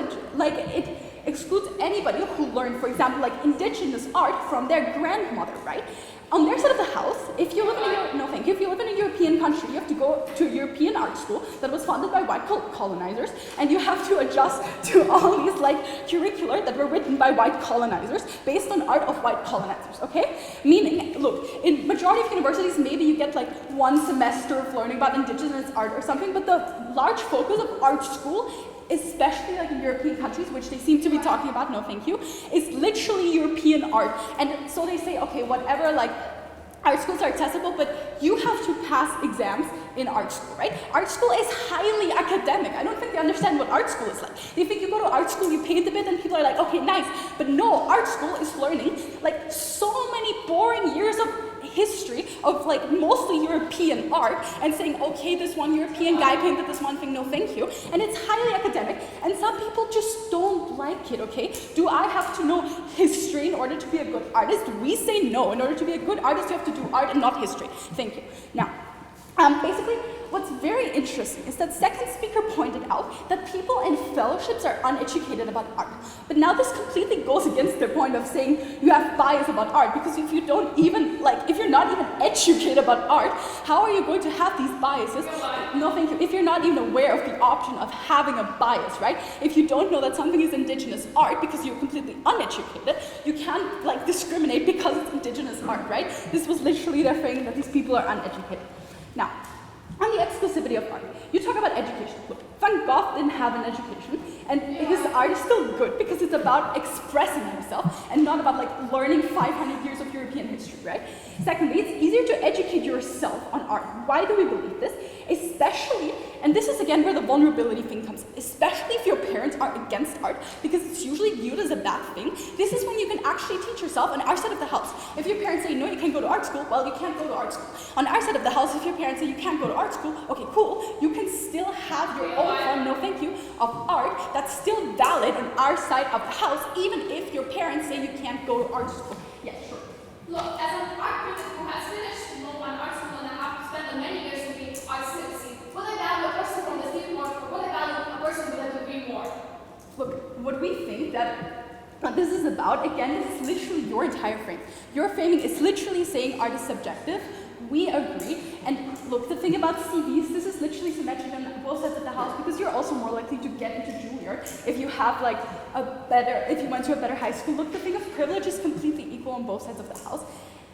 it excludes anybody who learned, for example, like indigenous art from their grandmother, right? On their side of the house, if you live in a European country, you have to go to a European art school that was funded by white colonizers, and you have to adjust to all these like curricula that were written by white colonizers based on art of white colonizers, okay? Meaning, look, in majority of universities, maybe you get like one semester of learning about indigenous art or something, but the large focus of art school, especially like in European countries, which they seem to be talking about, no thank you, is literally European art. And so they say, okay, whatever, like, art schools are accessible, but you have to pass exams in art school, right? Art school is highly academic. I don't think they understand what art school is like. They think you go to art school, you paint a bit, and people are like, okay, nice. But no, art school is learning like so many boring years of history of like mostly European art and saying, okay, this one European guy painted this one thing, no thank you. And it's highly academic, and some people just don't like it, okay? Do I have to know history in order to be a good artist? We say no. In order to be a good artist, you have to do art and not history. Thank you. Now, basically, what's very interesting is that second speaker pointed out that people in fellowships are uneducated about art. But now this completely goes against their point of saying you have bias about art, because if you don't even, like, if you're not even educated about art, how are you going to have these biases? No, thank you. If you're not even aware of the option of having a bias, right? If you don't know that something is indigenous art because you're completely uneducated, you can't, like, discriminate because it's indigenous art, right? This was literally their framing that these people are uneducated. Now, on the exclusivity of art, you talk about education. Look, Van Gogh didn't have an education, and his art is still good because it's about expressing himself and not about like learning 500 years of European history, right? Secondly, it's easier to educate yourself on art. Why do we believe this? Especially, and this is again where the vulnerability thing comes in, especially if your parents are against art, because it's usually viewed as a bad thing. This is when you can actually teach yourself on our side of the house. If your parents say, no, you can't go to art school, well, you can't go to art school. On our side of the house, if your parents say you can't go to art school, okay, cool, you can still have your own form, no thank you, of art that's still valid on our side of the house, even if your parents say you can't go to art school. Yeah, sure. Look, as an art critic who has finished one art school and I have spent many years to be art citizen, would I value a person from the street more, or would I value a person with a degree more? Look, what we think that what this is about, again, this is literally your entire frame. Your framing is literally saying art is subjective. We agree. And look, the thing about CVs, this is literally symmetric on both sides of the house, because you're also more likely to get into Juilliard if you have like if you went to a better high school. Look, the thing of privilege is completely equal on both sides of the house.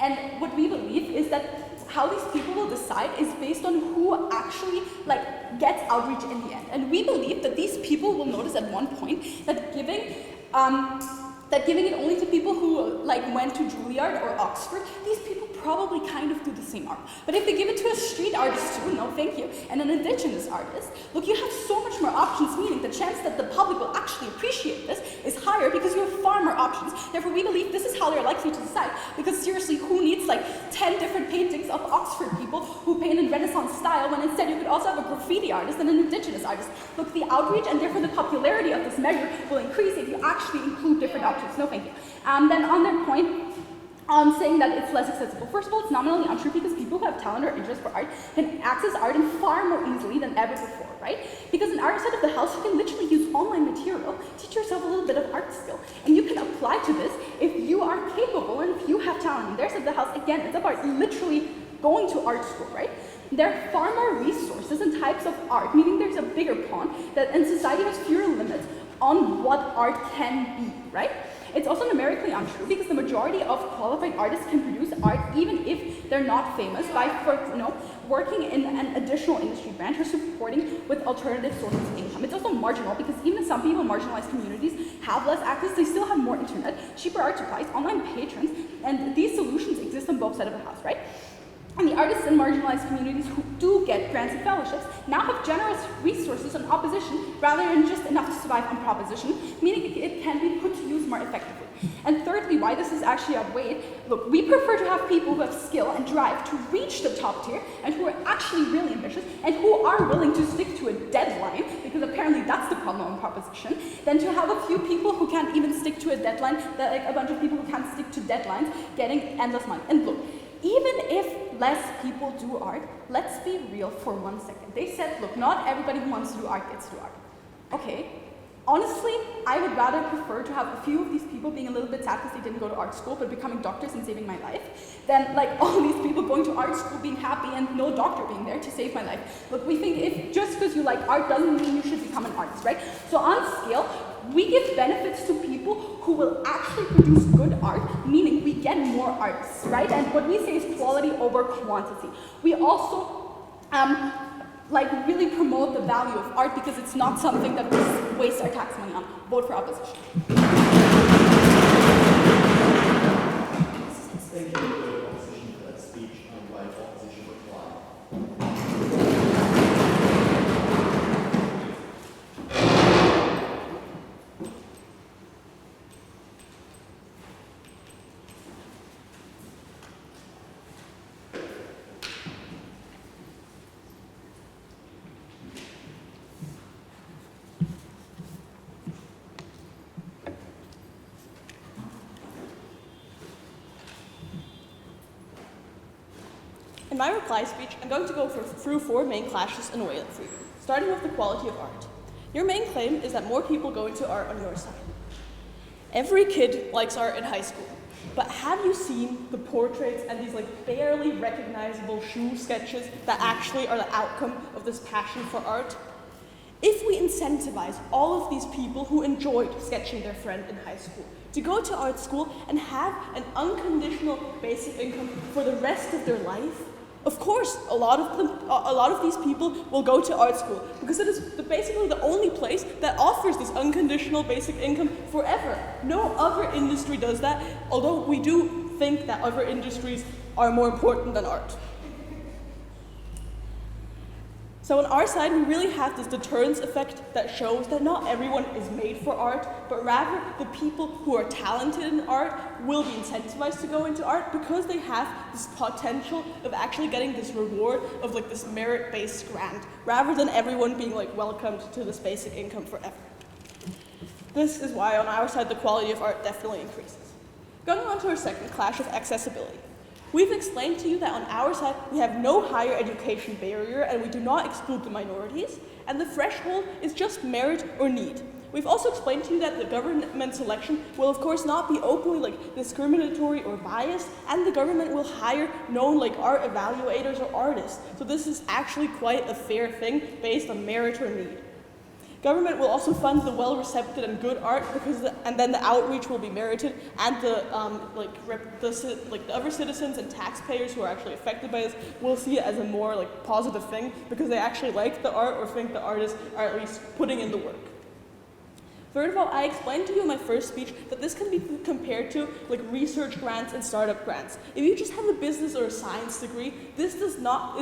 And what we believe is that how these people will decide is based on who actually like gets outreach in the end. And we believe that these people will notice at one point that giving it only to people who like went to Juilliard or Oxford, these people probably kind of do the same art. But if they give it to a street artist too, no thank you, and an indigenous artist, look, you have so much more options, meaning the chance that the public will actually appreciate this is higher because you have far more options. Therefore, we believe this is how they're likely to decide, because seriously, who needs like 10 different paintings of Oxford people who paint in Renaissance style when instead you could also have a graffiti artist and an indigenous artist? Look, the outreach and therefore the popularity of this measure will increase if you actually include different options. No thank you. Then on their point, saying that it's less accessible. First of all, it's nominally untrue, because people who have talent or interest for art can access art in far more easily than ever before, right? Because in our side of the house, you can literally use online material, teach yourself a little bit of art skill, and you can apply to this if you are capable and if you have talent. In their side of the house, again, it's about literally going to art school, right? There are far more resources and types of art, meaning there's a bigger pond, and society has fewer limits on what art can be, right? It's also numerically untrue because the majority of qualified artists can produce art even if they're not famous by, working in an additional industry branch or supporting with alternative sources of income. It's also marginal because even if some people in marginalized communities have less access, they still have more internet, cheaper art supplies, online patrons, and these solutions exist on both sides of the house, right? And the artists in marginalized communities who do get grants and fellowships now have generous resources on opposition rather than just enough to survive on proposition, meaning it can be put to use more effectively. And thirdly, why this is actually outweighed, look, we prefer to have people who have skill and drive to reach the top tier and who are actually really ambitious and who are willing to stick to a deadline, because apparently that's the problem on proposition, than to have a few people who can't even stick to a deadline, that like a bunch of people who can't stick to deadlines getting endless money. And look, even if less people do art, let's be real for 1 second. They said, look, not everybody who wants to do art gets to do art. Okay, honestly, I would rather prefer to have a few of these people being a little bit sad because they didn't go to art school but becoming doctors and saving my life than like all these people going to art school being happy and no doctor being there to save my life. Look, we think if just because you like art doesn't mean you should become an artist, right? So on scale, we give benefits to people who will actually produce good art, meaning we get more artists, right? And what we say is quality over quantity. We also really promote the value of art because it's not something that we waste our tax money on. Vote for opposition. Thank you for the opposition for that speech and by opposition reply. In my reply speech, I'm going to go through 4 main clashes and weigh them for you, starting with the quality of art. Your main claim is that more people go into art on your side. Every kid likes art in high school, but have you seen the portraits and these barely recognizable shoe sketches that actually are the outcome of this passion for art? If we incentivize all of these people who enjoyed sketching their friend in high school to go to art school and have an unconditional basic income for the rest of their life, of course, a lot of these people will go to art school because it is basically the only place that offers this unconditional basic income forever. No other industry does that, although we do think that other industries are more important than art. So on our side, we really have this deterrence effect that shows that not everyone is made for art, but rather the people who are talented in art will be incentivized to go into art because they have this potential of actually getting this reward of this merit-based grant, rather than everyone being welcomed to this basic income forever. This is why on our side, the quality of art definitely increases. Going on to our second clash of accessibility. We've explained to you that on our side, we have no higher education barrier and we do not exclude the minorities, and the threshold is just merit or need. We've also explained to you that the government selection will of course not be openly discriminatory or biased, and the government will hire known art evaluators or artists. So this is actually quite a fair thing based on merit or need. Government will also fund the well-recepted and good art and then the outreach will be merited, and the other citizens and taxpayers who are actually affected by this will see it as a more positive thing because they actually like the art or think the artists are at least putting in the work. Third of all, I explained to you in my first speech that this can be compared to research grants and startup grants. If you just have a business or a science degree, this is not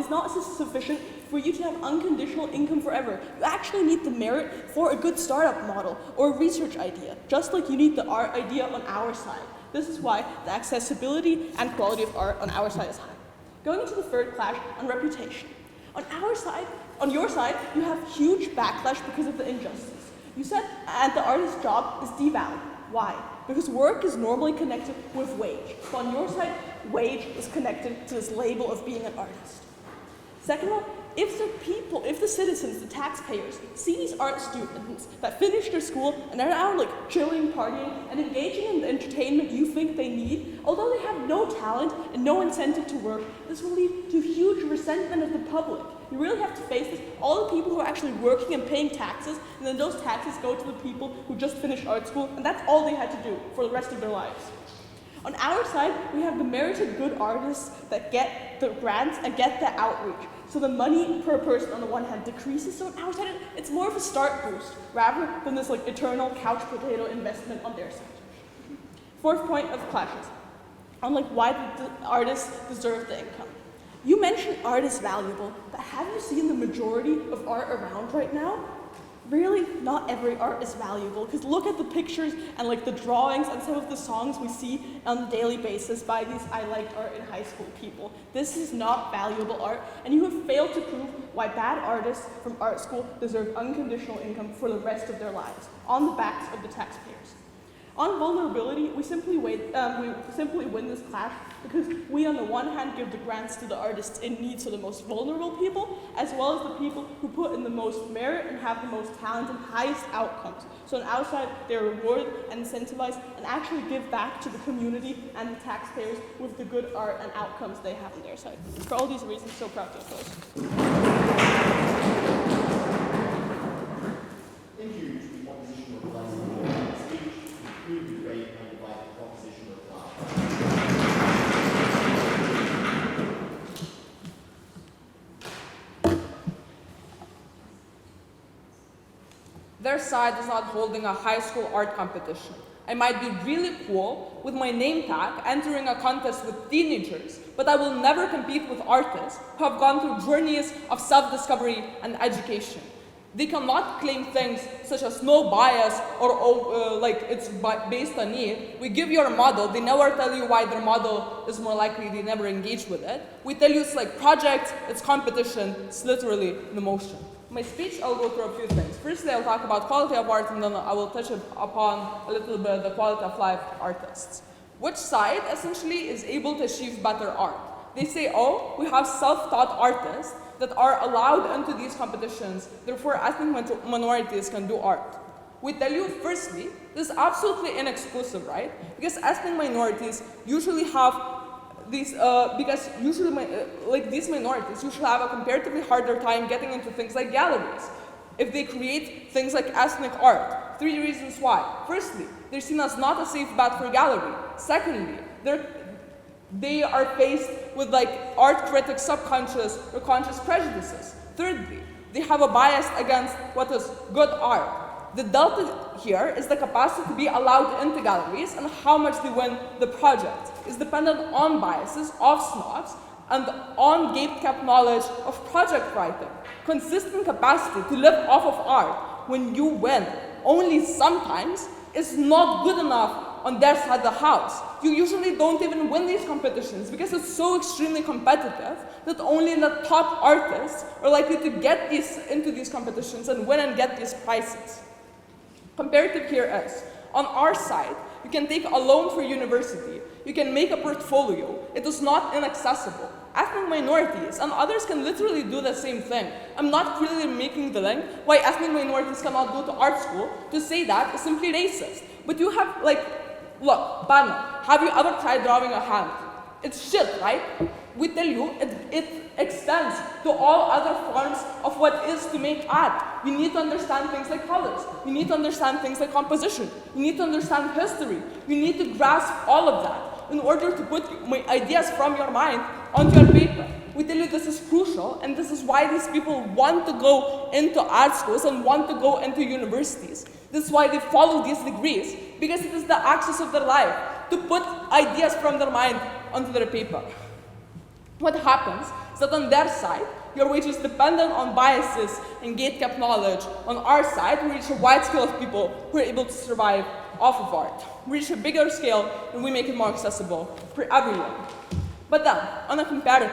sufficient for you to have unconditional income forever. You actually need the merit for a good startup model or a research idea, just like you need the art idea on our side. This is why the accessibility and quality of art on our side is high. Going into the third clash on reputation. On your side, you have huge backlash because of the injustice. You said the artist's job is devalued. Why? Because work is normally connected with wage. So on your side, wage is connected to this label of being an artist. Second of all, if the citizens, the taxpayers, see these art students that finish their school and they're now like chilling, partying, and engaging in the entertainment you think they need, although they have no talent and no incentive to work, this will lead to huge resentment of the public. You really have to face this. All the people who are actually working and paying taxes, and then those taxes go to the people who just finished art school, and that's all they had to do for the rest of their lives. On our side, we have the merited good artists that get the grants and get the outreach. So the money per person on the one hand decreases, so on our side, it's more of a start boost, rather than this like eternal couch potato investment on their side. Fourth point of clashes, on like why the artists deserve the income. You mentioned art is valuable, but have you seen the majority of art around right now? Really, not every art is valuable, because look at the pictures and like the drawings and some of the songs we see on a daily basis by these I liked art in high school people. This is not valuable art, and you have failed to prove why bad artists from art school deserve unconditional income for the rest of their lives, on the backs of the taxpayers. On vulnerability, we simply win this clash because we, on the one hand, give the grants to the artists in need, so the most vulnerable people, as well as the people who put in the most merit and have the most talent and highest outcomes. So on our side, they're rewarded and incentivized and actually give back to the community and the taxpayers with the good art and outcomes they have on their side. For all these reasons, so proud to oppose. Thank you to the opposition replies in the speech, include the debate and invite the opposition reply. Their side is not holding a high school art competition. I might be really cool with my name tag entering a contest with teenagers, but I will never compete with artists who have gone through journeys of self-discovery and education. They cannot claim things such as no bias or like it's based on need. We give you a model, they never tell you why their model is more likely, they never engage with it. We tell you it's like projects, it's competition, it's literally the motion. My speech, I'll go through a few things. Firstly, I'll talk about quality of art, and then I will touch upon a little bit the quality of life of artists. Which side, essentially, is able to achieve better art? They say, oh, we have self-taught artists that are allowed into these competitions, therefore ethnic minorities can do art. We tell you, firstly, this is absolutely inexclusive, right? Because ethnic minorities usually have these, these minorities usually have a comparatively harder time getting into things like galleries if they create things like ethnic art. 3 reasons why. Firstly, they're seen as not a safe bet for gallery. Secondly, they are faced with like art critics' subconscious or conscious prejudices. Thirdly, they have a bias against what is good art. The delta here is the capacity to be allowed into galleries, and how much they win the project is dependent on biases of snobs and on gate-kept knowledge of project writing. Consistent capacity to live off of art when you win only sometimes is not good enough on their side of the house. You usually don't even win these competitions because it's so extremely competitive that only the top artists are likely to get into these competitions and win and get these prizes. Comparative here is, on our side, you can take a loan for university, you can make a portfolio, it is not inaccessible. Ethnic minorities and others can literally do the same thing. I'm not really making the link why ethnic minorities cannot go to art school. To say that is simply racist. But you have look, Bana, have you ever tried drawing a hand? It's shit, right? We tell you, it extends to all other forms of what is to make art. You need to understand things like colors. You need to understand things like composition. You need to understand history. You need to grasp all of that in order to put ideas from your mind onto your paper. We tell you this is crucial, and this is why these people want to go into art schools and want to go into universities. This is why they follow these degrees, because it is the access of their life to put ideas from their mind onto their paper. What happens is that on their side, your wage is dependent on biases and gate-kept knowledge. On our side, we reach a wide scale of people who are able to survive off of art. We reach a bigger scale and we make it more accessible for everyone. But then, on a comparative,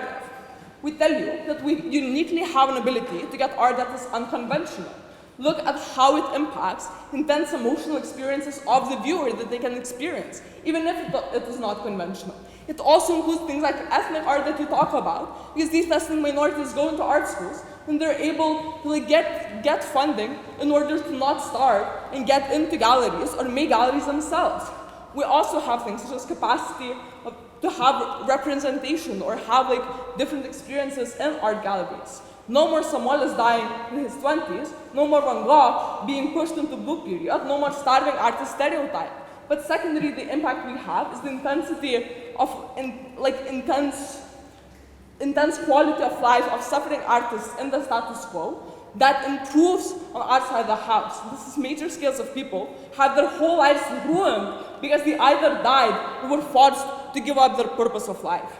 we tell you that we uniquely have an ability to get art that is unconventional. Look at how it impacts intense emotional experiences of the viewer that they can experience, even if it is not conventional. It also includes things like ethnic art that you talk about, because these ethnic minorities go into art schools, when they're able to like get funding in order to not starve and get into galleries or make galleries themselves. We also have things such as capacity to have representation or have like different experiences in art galleries. No more Samuelis dying in his 20s, no more Van Gogh being pushed into blue period, no more starving artist stereotype. But secondly, the impact we have is the intensity of intense quality of life of suffering artists in the status quo that improves on outside the house. This is major scales of people have their whole lives ruined because they either died or were forced to give up their purpose of life.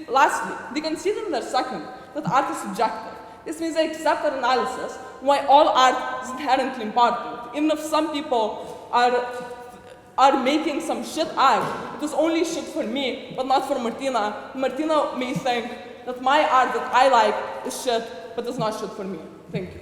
Lastly, they concede in their second that art is subjective. This means they accept an analysis why all art is inherently important. Even if some people are making some shit art, it is only shit for me, but not for Martina. Martina may think that my art that I like is shit, but it's not shit for me. Thank you.